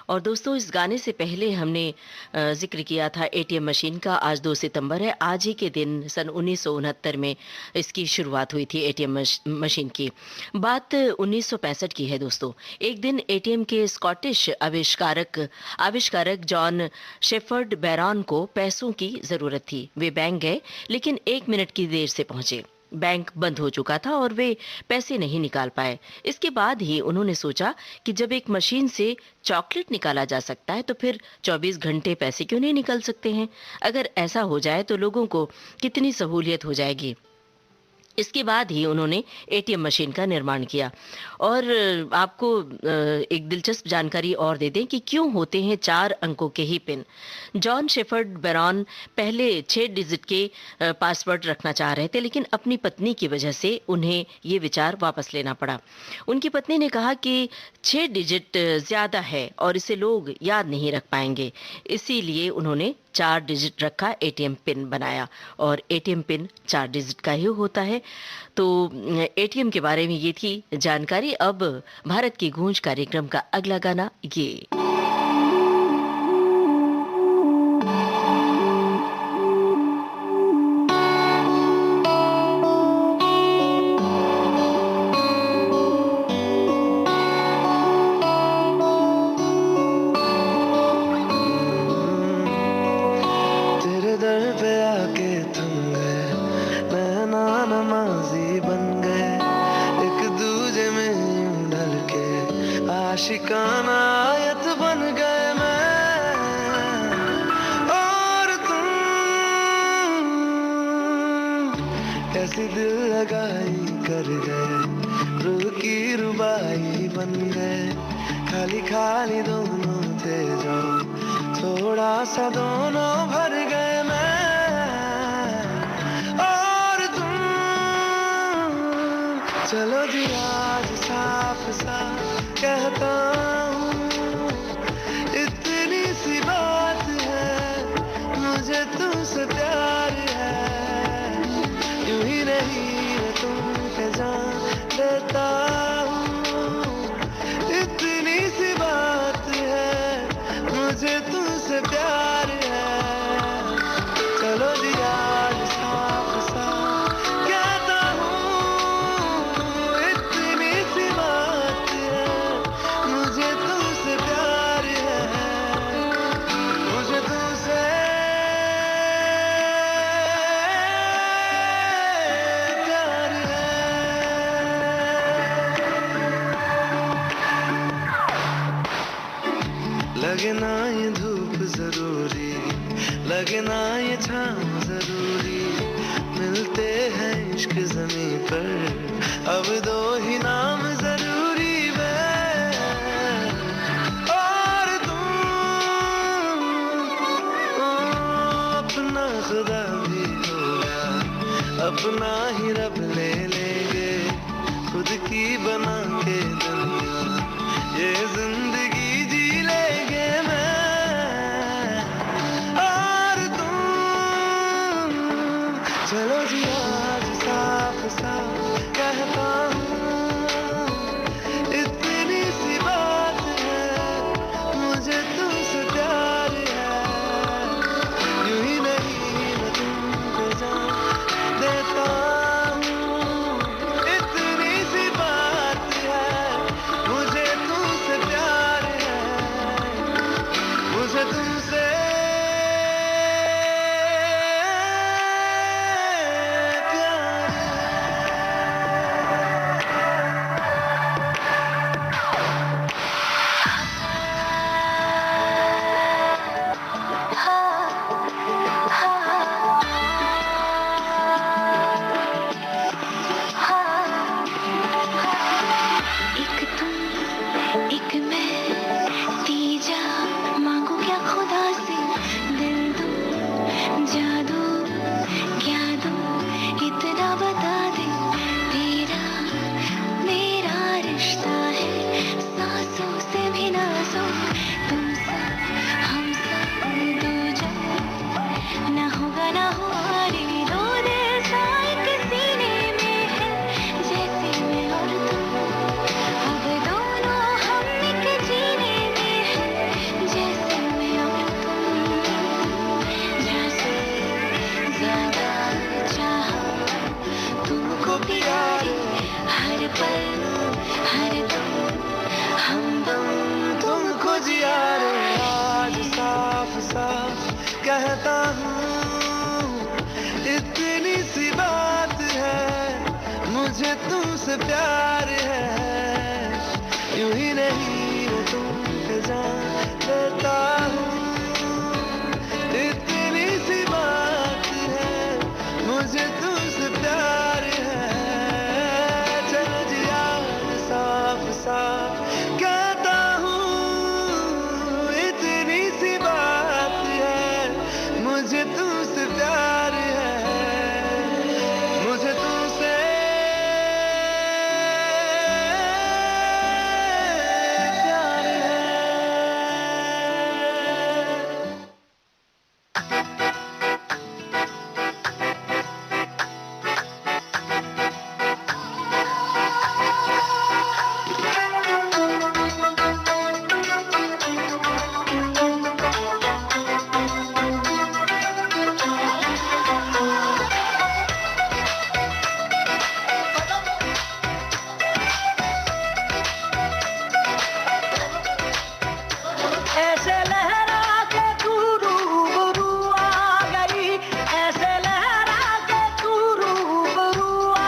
और दोस्तों, इस गाने से पहले हमने जिक्र किया था एटीएम मशीन का। आज 2 सितंबर है। आज ही के दिन सन 1969 में इसकी शुरुआत हुई थी एटीएम मशीन की। बात 1965 की है दोस्तों। एक दिन एटीएम के स्कॉटिश आविष्कारक जॉन शेफर्ड बैरॉन को पैसों की ज़रूरत थी। वे बैंक गए, लेकिन 1 मिनट की देर से पहुंचे। बैंक बंद हो चुका था और वे पैसे नहीं निकाल पाए। इसके बाद ही उन्होंने सोचा कि जब एक मशीन से चॉकलेट निकाला जा सकता है तो फिर 24 घंटे पैसे क्यों नहीं निकल सकते हैं। अगर ऐसा हो जाए तो लोगों को कितनी सहूलियत हो जाएगी। इसके बाद ही उन्होंने एटीएम मशीन का निर्माण किया। और आपको एक दिलचस्प जानकारी और दे दें कि क्यों होते हैं 4 अंकों के ही पिन। जॉन शेफर्ड बैरॉन पहले 6 डिजिट के पासवर्ड रखना चाह रहे थे, लेकिन अपनी पत्नी की वजह से उन्हें ये विचार वापस लेना पड़ा। उनकी पत्नी ने कहा कि 6 डिजिट ज़्यादा है और इसे लोग याद नहीं रख पाएंगे। इसीलिए उन्होंने 4 डिजिट रखा, एटीएम पिन बनाया। और एटीएम पिन 4 डिजिट का ही होता है। तो एटीएम के बारे में ये थी जानकारी। अब भारत की गूंज कार्यक्रम का अगला गाना ये। तेरे दर पे आके थम गए, नैना नमाजी बन गए, एक दूजे में यूं ढल के आशिकाना आयत बन गए मैं और तुम। कैसी दिल लगाई कर गए, रूह की रुबाई बन गए, खाली खाली दोनों थे जो थोड़ा सा दोनों भर गए मैं और तुम। चलो जी आज साफ साफ कहता हूँ, इतनी सी बात है, मुझे तुमसे प्यार है। यूं ही नहीं मैं तुम पे जान देता हूँ, इतनी सी बात है, मुझे तुमसे प्यार है। चलो जी आज साफ साफ कहता हूँ, इतनी सी बात है, मुझे तुमसे प्यार है, मुझे तुमसे प्यार है। लगे ना ये धूप जरूरी, लगे ना ये छाँव जरूरी, मिलते हैं इश्क ज़मीं पर, अब 2 ही नाम जरूरी मैं और तुम। अपना खुदा भी होगा, अपना ही रब ले लेंगे, खुद की बना के दुनिया ये जिंदगी जी लेंगे मैं और तुम। चलो जी आज साफ साफ कहता हूँ, इतनी सी बात है, मुझे तुमसे प्यार है। यूं ही नहीं मैं तुमको जान देता हूँ, इतनी सी बात है, मुझे तुमसे प्यार है, मुझे तुमसे एक तुम एक मैं, तीजा मांगू क्या खुदा तुमसे प्यार है, यूं ही नहीं मैं तुमसे जान लेता हूँ, इतनी सी बात है, मुझे तुमसे प्यार है, चलो जी आज साफ साफ कहता हूँ, इतनी सी बात है, मुझे तुमसे प्यार है, मुझे तुमसे प्यार है। ऐसे लहरा के तू रूबरू आ गई, ऐसे लहरा के तू रूबरू आ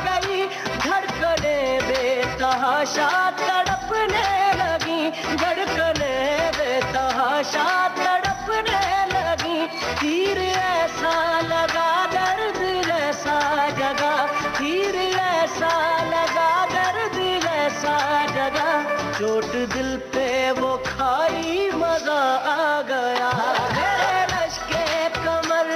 गई, धड़कने बेतहाशा तड़पने लगी, धड़कने बेतहाशा तड़पने लगी, तीर ऐसा लगा दर्द ऐसा जगा, तीर ऐसा लगा दर्द ऐसा जगा, चोट दिल पे वो खाई मजा आ गया, मेरे लश्के कमर,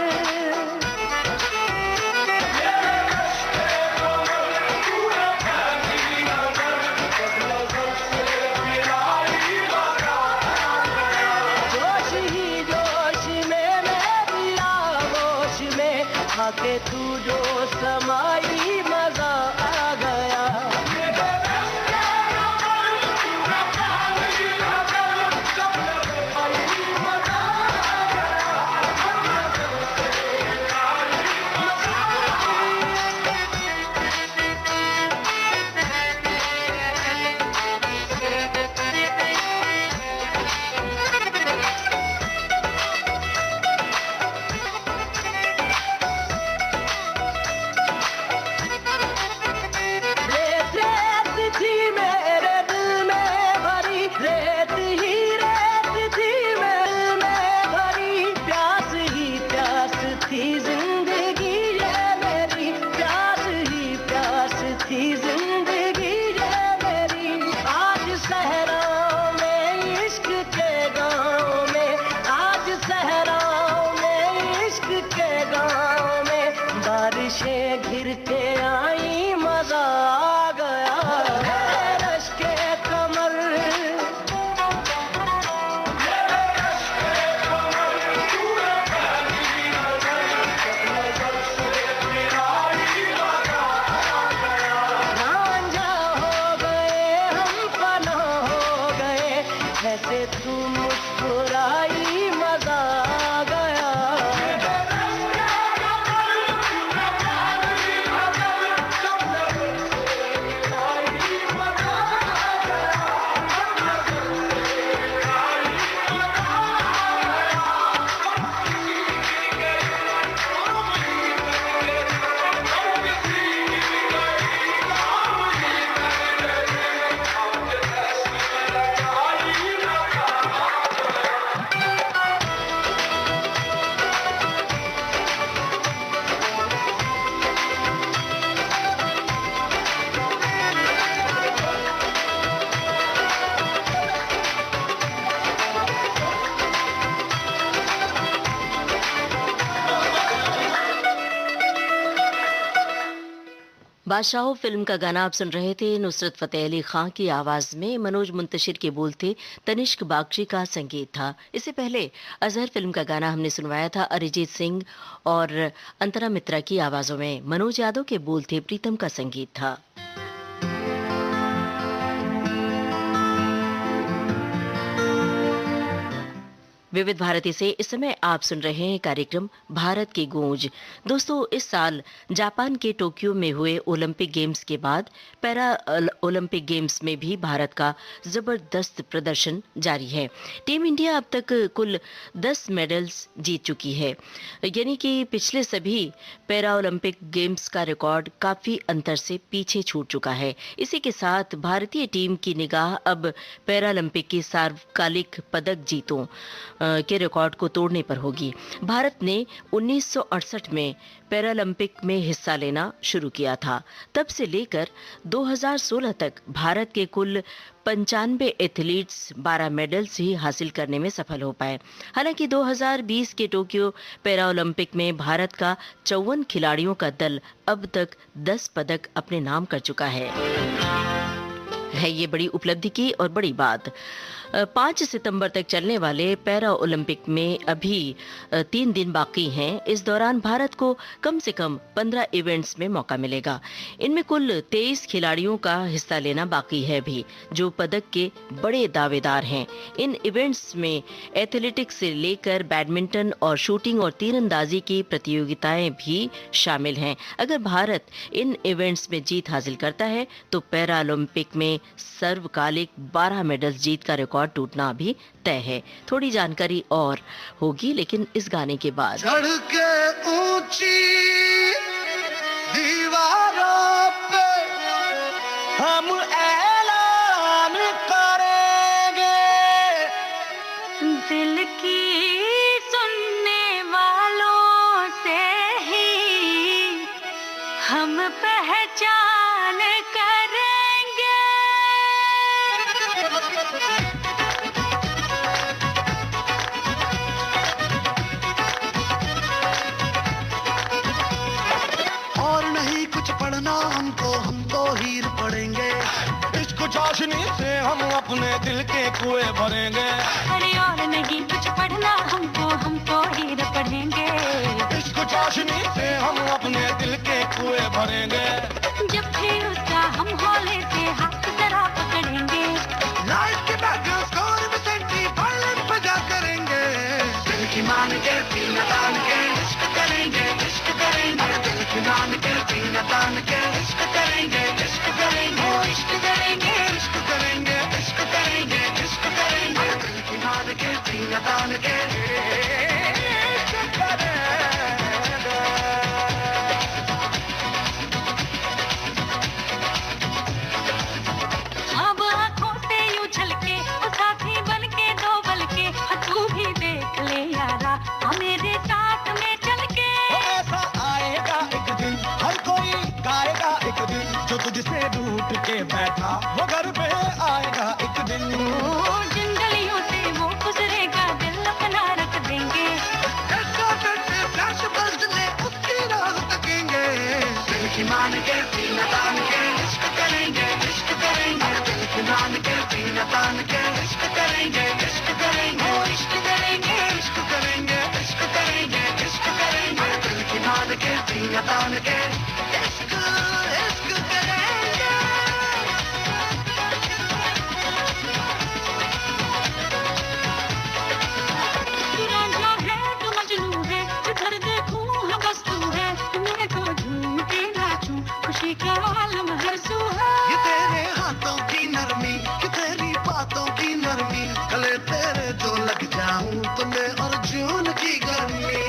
जोश ही जोश में मैं भी आगोश में, आके तू जो समाई मजा आ गया। रेत रेत थी मेरे दिल में भरी, रेत ही रेत थी मेरे दिल में भरी, प्यास ही प्यास थी जिंदगी ये मेरी, प्यास ही प्यास थी जिंदगी ये मेरी, आज सहराओं में इश्क के गाँव में, आज सहराओं में इश्क के गाँव में, बारिशें घिर के आई मजा आ गया, मेरे रश के कमर, रांझा हो गए हम पना हो गए, ऐसे तू मुस्कुराई मजा आ गया। बादशाहो फिल्म का गाना आप सुन रहे थे। नुसरत फतेह अली खां की आवाज में मनोज मुंतशिर के बोल थे, तनिष्क बागची का संगीत था। इससे पहले अजहर फिल्म का गाना हमने सुनवाया था अरिजीत सिंह और अंतरा मित्रा की आवाजों में। मनोज यादव के बोल थे, प्रीतम का संगीत था। विविध भारती से इस समय आप सुन रहे हैं कार्यक्रम भारत की गूंज। दोस्तों, इस साल जापान के टोक्यो में हुए ओलंपिक गेम्स के बाद पैरा ओलंपिक गेम्स में भी भारत का जबरदस्त प्रदर्शन जारी है। टीम इंडिया अब तक कुल 10 मेडल्स जीत चुकी है, यानी कि पिछले सभी पैरा ओलंपिक गेम्स का रिकॉर्ड काफी अंतर से पीछे छूट चुका है। इसी के साथ भारतीय टीम की निगाह अब पैरालंपिक की सार्वकालिक पदक जीतों के रिकॉर्ड को तोड़ने पर होगी। भारत ने 1968 में पैरालंपिक में हिस्सा लेना शुरू किया था। तब से लेकर 2016 तक भारत के कुल 95 एथलीट्स 12 मेडल्स ही हासिल करने में सफल हो पाए। हालांकि 2020 के टोक्यो पैरा ओलंपिक में भारत का 54 खिलाड़ियों का दल अब तक 10 पदक अपने नाम कर चुका है ये बड़ी उपलब्धि की और बड़ी बात। 5 सितंबर तक चलने वाले पैरा ओलंपिक में अभी 3 दिन बाकी हैं। इस दौरान भारत को कम से कम 15 इवेंट्स में मौका मिलेगा। इनमें कुल 23 खिलाड़ियों का हिस्सा लेना बाकी है भी, जो पदक के बड़े दावेदार हैं। इन इवेंट्स में एथलेटिक्स से लेकर बैडमिंटन और शूटिंग और तीरंदाजी की प्रतियोगिताएं भी शामिल हैं। अगर भारत इन इवेंट्स में जीत हासिल करता है तो पैरा ओलंपिक में सर्वकालिक 12 मेडल्स जीत का रिकॉर्ड टूटना भी तय है। थोड़ी जानकारी और होगी, लेकिन इस गाने के बाद। चढ़ के ऊंची दीवारों पे हम ऐलान करेंगे, दिल की सुनने वालों से ही हम पहचान करेंगे। और नहीं कुछ पढ़ना हमको, हम तो हीर पढ़ेंगे। इश्क चाशनी से हम अपने दिल के कुएं भरेंगे। अरे और नहीं कुछ पढ़ना हमको, हम तो हीर पढ़ेंगे। इश्क चाशनी से हम अपने दिल के कुएं भरेंगे। जब भी उसका हम हौले से हाथ जरा पकड़ेंगे, लाइफ के बैकग्राउंड स्कोर में सेंटी वायलिन बजा करेंगे। दिल की मान के सीना तान के इश्क करेंगे, इश्क करेंगे। दिल की मान के सीना तान के इश्क करेंगे, इश्क करेंगे। इश्क करेंगे, इश्क करेंगे, इश्क करेंगे, इश्क करेंगे। दिल की मान के सीना तान के इश्क करेंगे। अब आंखों से यूं झलके वो साथी बन के दो बल के, तू भी देख ले यारा मेरे साथ में चल के। ऐसा आएगा एक दिन, हर कोई गाएगा एक दिन, जो तुझसे रूठ के बैठा वो घर पे आएगा एक दिन। ओ जंगलियों से वो गुजरेगा, दिल अपना रख देंगे। फ्लैश बजने उसकी राह तकेंगे। दिल की मान के सीना तान के इश्क करेंगे, इश्क करेंगे। दिल की मान के सीना तान के इश्क करेंगे, इश्क करेंगे। इश्क करेंगे, इश्क करेंगे, इश्क करेंगे, इश्क करेंगे। दिल की मान के सीना तान के इश्क इश्क करेंगे। तू रांझा है, तू मजनू है, जिधर देखूं है बस तू है। मैं तो झूम के नाचूं, खुशी का आलम हर सू है। ये तेरे हाथों की नरमी, कि तेरी बातों की नरमी, गले तेरे जो लग जाऊं तो मैं अर्जुन की गर्मी।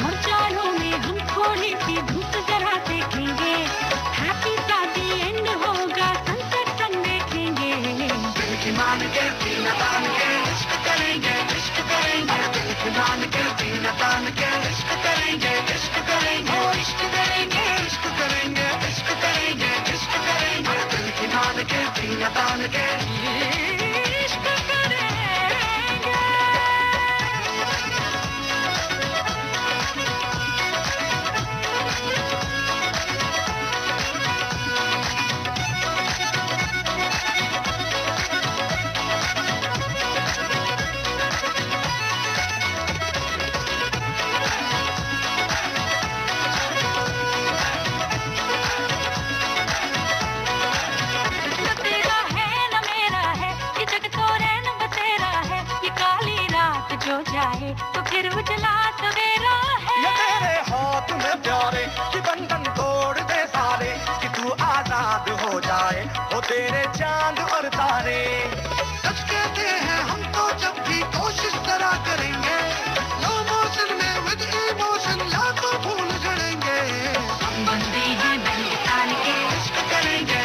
और चारों में हम थोड़ी सी धूप जरा देखेंगे, हैप्पी शादी एंड होगा, सनसेट सन देखेंगे। दिल की मान के सीना तान के इश्क करेंगे, इश्क करेंगे। दिल की मान के सीना तान के इश्क करेंगे, इश्क करेंगे। इश्क करेंगे, इश्क करेंगे, इश्क करेंगे, इश्क करेंगे। दिल की मान के सीना तान के इश्क करेंगे। तो फिर उजला सवेरा है। ये तेरे हाथ में प्यारे कि बंधन तोड़ दे सारे, कि तू आजाद हो जाए हो तेरे चांद और तारे। सच कहते हैं हम तो जब भी कोशिश करा करेंगे, लो मोशन में विद इमोशन लाखों फूल झड़ेंगे। हम बंदी हैं बंदी तान के, इश्क करेंगे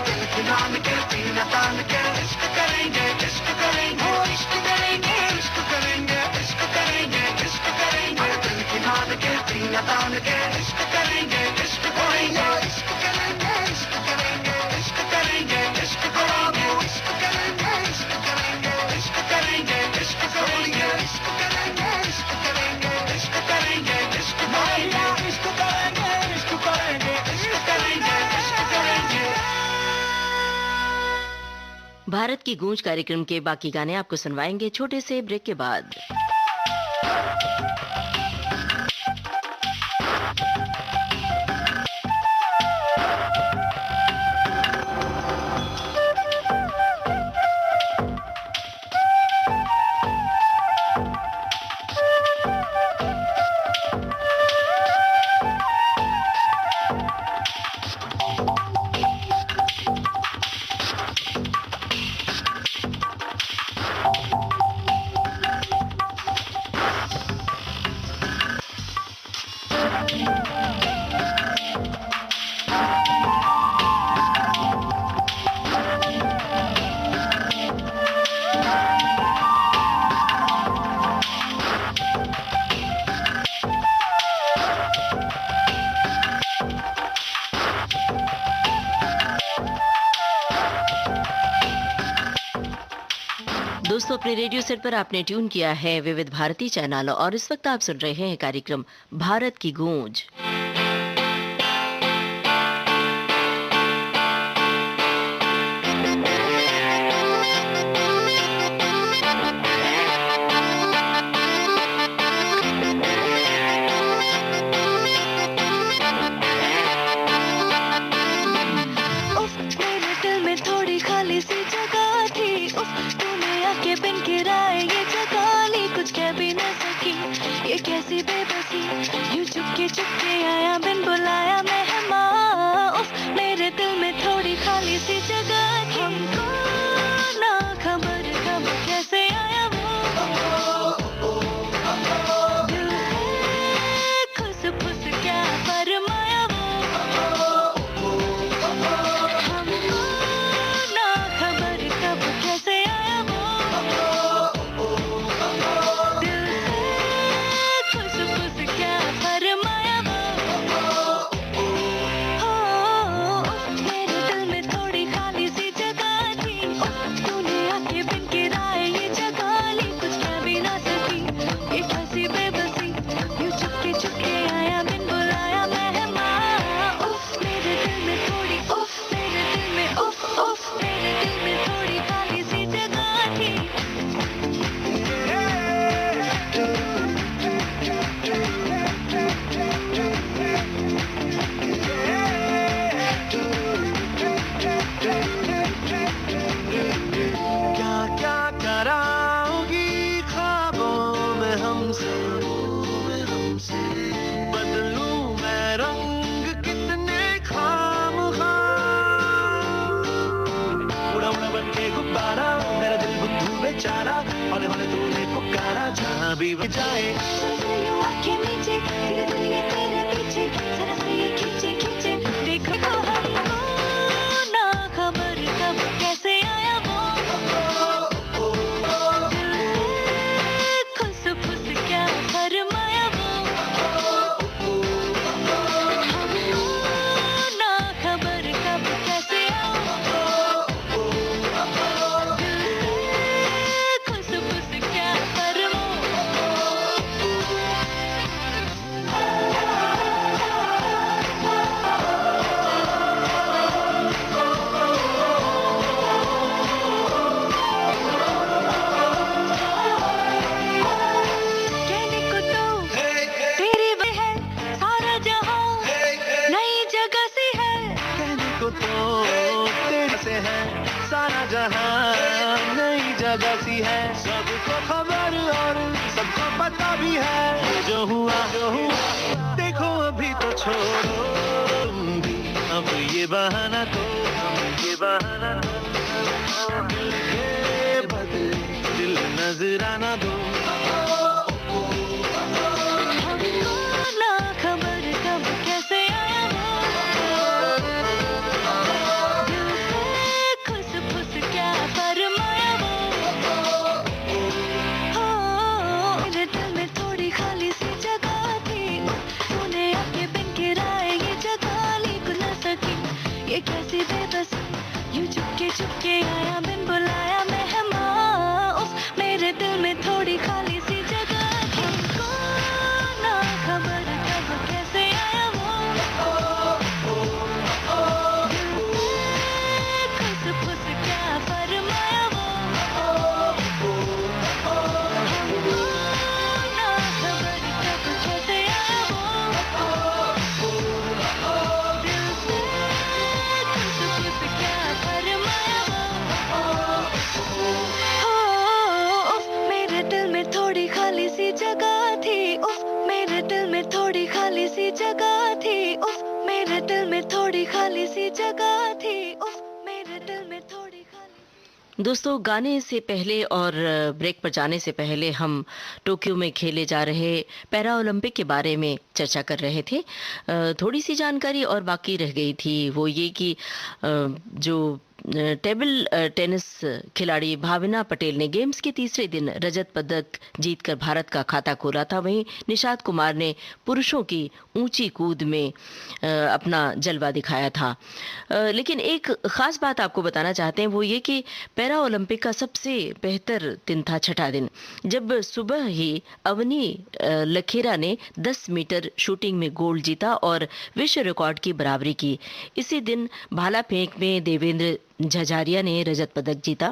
दिल की नाम के सीना तान के। इश्क करेंगे इश्क करेंगे इश्क करेंगे इश्क करेंगे इश्क करेंगे इश्क करेंगे दिल की नाम के सीना तान के। इश्क करेंगे इश्क करेंगे इश्क करेंगे इश्क करेंगे इश्क करेंगे इश्क करेंगे इश्क करेंगे इश्क करेंगे इश्क करेंगे इश्क करेंगे इश्क करेंगे इश्क करेंगे इश्क करेंगे इश्क करेंगे इश्क करेंगे इश्क करेंगे इश्क करेंगे इश्क करेंगे। भारत की गूंज कार्यक्रम के बाकी गाने आपको सुनवाएंगे छोटे से ब्रेक के बाद। दोस्तों, अपने रेडियो सेट पर आपने ट्यून किया है विविध भारती चैनल और इस वक्त आप सुन रहे हैं कार्यक्रम भारत की गूंज। कैसी बेबसी यूं चुपके चुपके आया बिन बुलाया मेहमान। उफ मेरे दिल में थोड़ी खाली सी जगह थी, हमको ना खबर कब कैसे आया वो। दिल से खुस फुस क्या फरमाया वो, हमको ना खबर कब कैसे आया वो। भी जाए आंखें नीचे तेरे दुनिया तेरे पीछे जरा से ये खींचे खींचे देखो हमको ना खबर कब कैसे आया वो। दिल से खुस फुस क्या फरमाया वो, हमको ना खबर कब कैसे आया वो। दिल से खुस फुस क्या फरमाया। सारा जहां नई जगह सी है, सबको खबर और सबको पता भी है जो हुआ देखो अभी तो छोड़ो तुम भी अब ये बहाना तो दिल के बदले दिल नजराना दो हमको ना खबर कब कैसे आया वो दिल से खुस फुस क्या फरमाया वो हो मेरे दिल में थोड़ी खाली सी जगह थी तूने आके बिन किराए ये जगह लिख न सकी ये कैसी बेबसी यूं चुपके आया बिन बुलाया मेहमान उस मेरे दिल में थोड़ी खाली सी जगह थी कौन ना खबर कब कैसे आया वो दिल से खुस फुस क्या फरमाया वो हमको ना खबर कब कैसे आया वो दिल से खुस फुस क्या फरमाया वो उफ मेरे दिल में थोड़ी खाली सी जगह थी उफ मेरे दिल में थोड़ी खाली सी जगह थी उफ मेरे दिल में थोड़ी खाली सी जगह थी उफ मेरे दिल में थोड़ी खाली दोस्तों, गाने से पहले और ब्रेक पर जाने से पहले हम टोक्यो में खेले जा रहे पैरा ओलंपिक के बारे में चर्चा कर रहे थे। थोड़ी सी जानकारी और बाकी रह गई थी, वो ये कि जो टेबल टेनिस खिलाड़ी भावना पटेल ने गेम्स के तीसरे दिन रजत पदक जीतकर भारत का खाता खोला था। वहीं निषाद कुमार ने पुरुषों की ऊंची कूद में अपना जलवा दिखाया था। लेकिन एक खास बात आपको बताना चाहते हैं, वो ये कि पैरा ओलंपिक का सबसे बेहतर दिन था छठा दिन, जब सुबह ही अवनी लखेरा ने 10 मीटर शूटिंग में गोल्ड जीता और विश्व रिकॉर्ड की बराबरी की। इसी दिन भाला फेंक में देवेंद्र झझारिया ने रजत पदक जीता।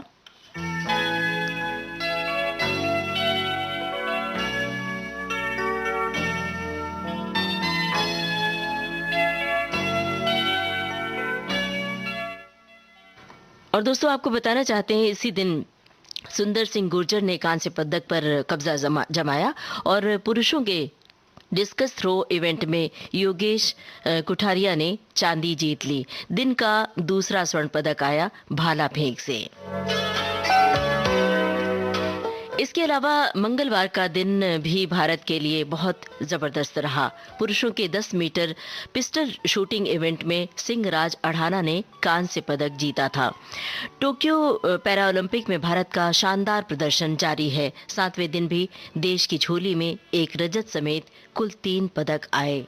और दोस्तों, आपको बताना चाहते हैं, इसी दिन सुंदर सिंह गुर्जर ने कांस्य पदक पर कब्जा जमाया और पुरुषों के डिस्कस थ्रो इवेंट में योगेश कुठारिया ने चांदी जीत ली। दिन का दूसरा स्वर्ण पदक आया भाला फेंक से। इसके अलावा मंगलवार का दिन भी भारत के लिए बहुत जबरदस्त रहा। पुरुषों के 10 मीटर पिस्टल शूटिंग इवेंट में सिंहराज अढ़ाना ने कांस्य पदक जीता था। टोक्यो पैरा ओलंपिक में भारत का शानदार प्रदर्शन जारी है। 7वें दिन भी देश की झोली में एक रजत समेत कुल 3 पदक आए।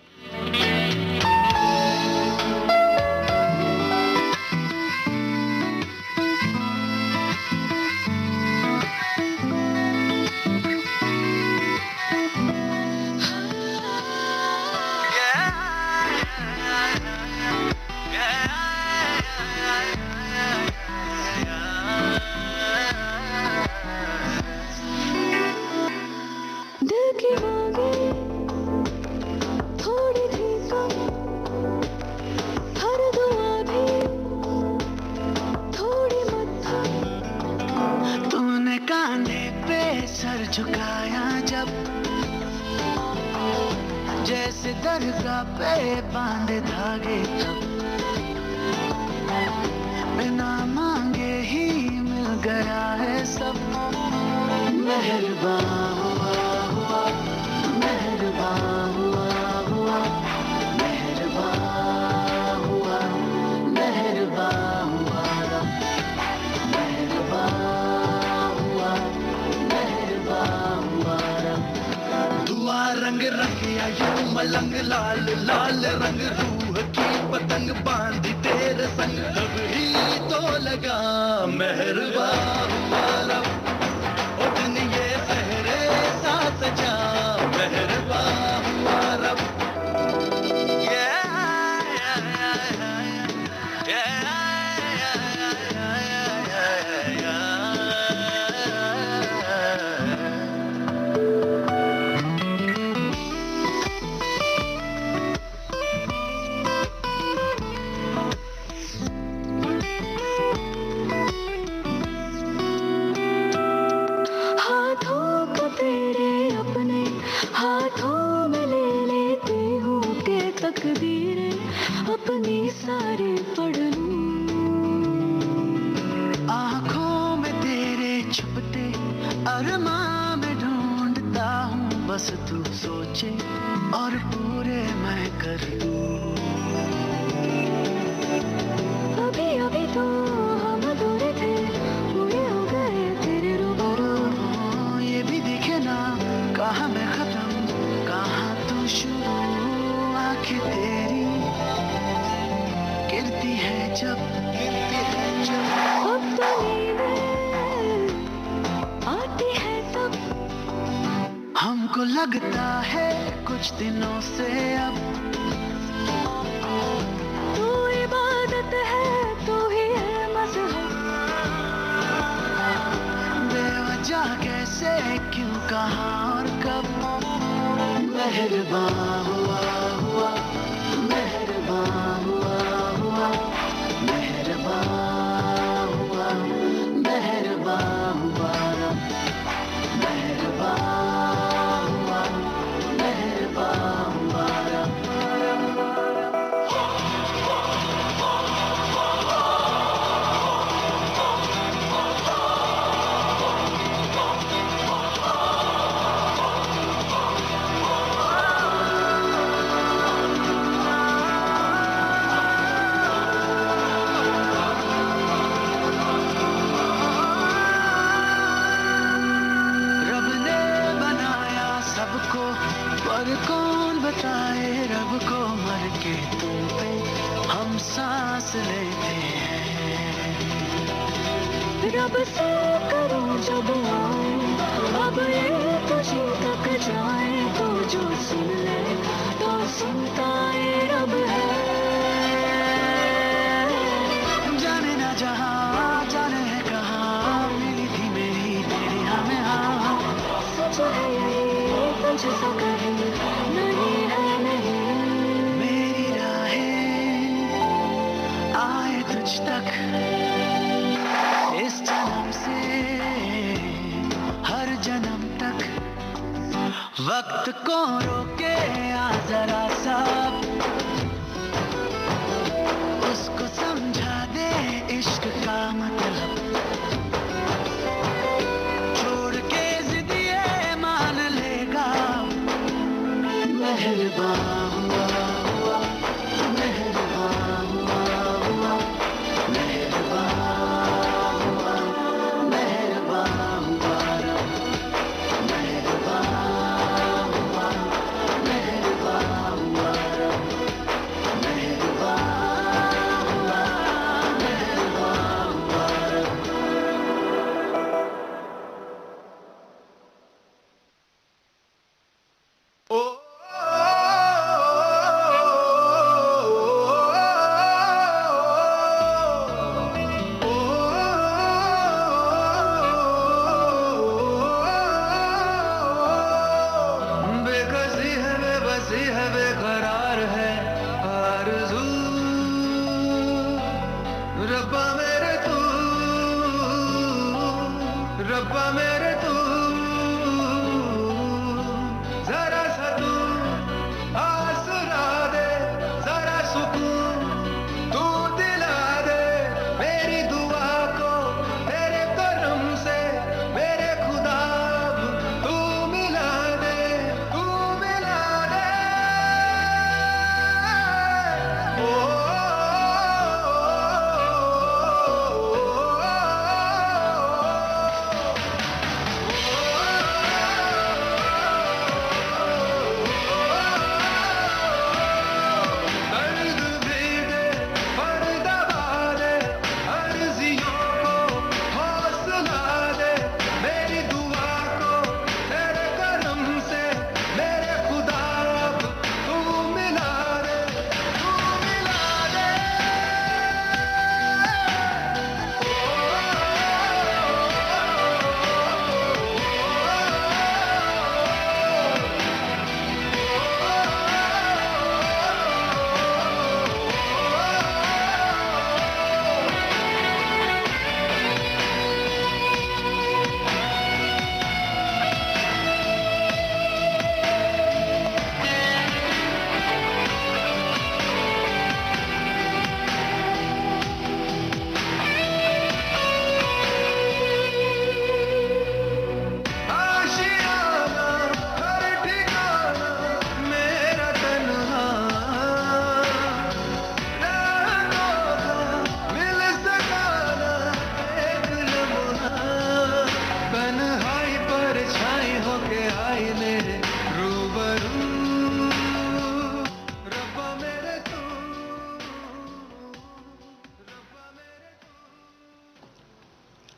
दिल की मांगे थोड़ी थी कम, हर दुआ भी थोड़ी मत। तूने कांधे पे सर झुकाया जब, जैसे दरगाह पे बांधे धागे तब, बिना मांगे ही मिल गया है सब। मेहरबान हुआ, मेहरबान हुआ, मेहरबान हुआ, मेहरबान हुआ, मेहरबान हुआ, मेहरबान हुआ। दुआ रंग रंगिया यूं मलंग लाल लाल रंग, रूह की पतंग बांधी तेरे संग, तब ही तो लगा मेहरबान हुआ। ओ दिन ये सहरे सा सजा, मेहरबान हुआ रब। हाथों को तेरे सारी पढ़ लूं। आँखों में तेरे छुपते अरमां में ढूंढता हूँ, बस तू सोचे और पूरे मैं कर दूं। अभी अभी तो हम अधूरे थे, पूरे हो गए तेरे रूबरू। ये भी दिखे ना कहाँ मैं खत्म कहाँ तू शुरू। आंखें तेरी गिरती है जब अब तो नींदें आती है तब, हमको लगता है कुछ दिनों से अब तू इबादत है, तू ही है मज़हब। बेवजह कैसे क्यों कहाँ और कब। मेहरबान हुआ हुआ, मेहरबान हुआ हुआ, मेहरबान हुआ, मेहरबान हुआ, मेहरबान हुआ, मेहरबान हुआ। रब ने बनाया सबको, पर कौन बताए रब को। मर के तुम पे हम सांस लेते हैं। रब से करूं जब आए, अब ये तुझी तक जाए, तो जो सुन ले तो सुनता ये रब है। जाने ना जहाँ जाने है कहाँ, मिली थी मेरी तेरी हमें हाँ। सच है यही तुझसे कहीं नहीं है नहीं। मेरी राहें आए तुझ तक इस जन्म से हर जन्म तक। वक्त को रोके आ जरा सा, उसको समझा दे इश्क का मतलब। छोड़ के जिद ये मान लेगा। मेहरबान हुआ हुआ, मेहरबान हुआ हुआ, मेहरबान हुआ, मेहरबान हुआ, मेहरबान हुआ, मेहरबान हुआ, मेहरबान हुआ, मेहरबान हुआ। ओ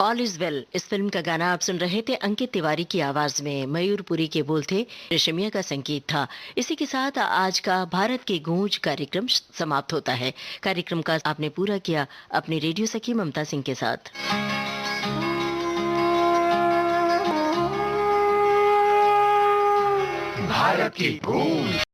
ऑल इज वेल इस फिल्म का गाना आप सुन रहे थे अंकित तिवारी की आवाज में। मयूरपुरी के बोल थे, रेशमिया का संगीत था। इसी के साथ आज का भारत की गूंज कार्यक्रम समाप्त होता है। कार्यक्रम का आपने पूरा किया अपनी रेडियो सखी ममता सिंह के साथ। भारत की गूंज।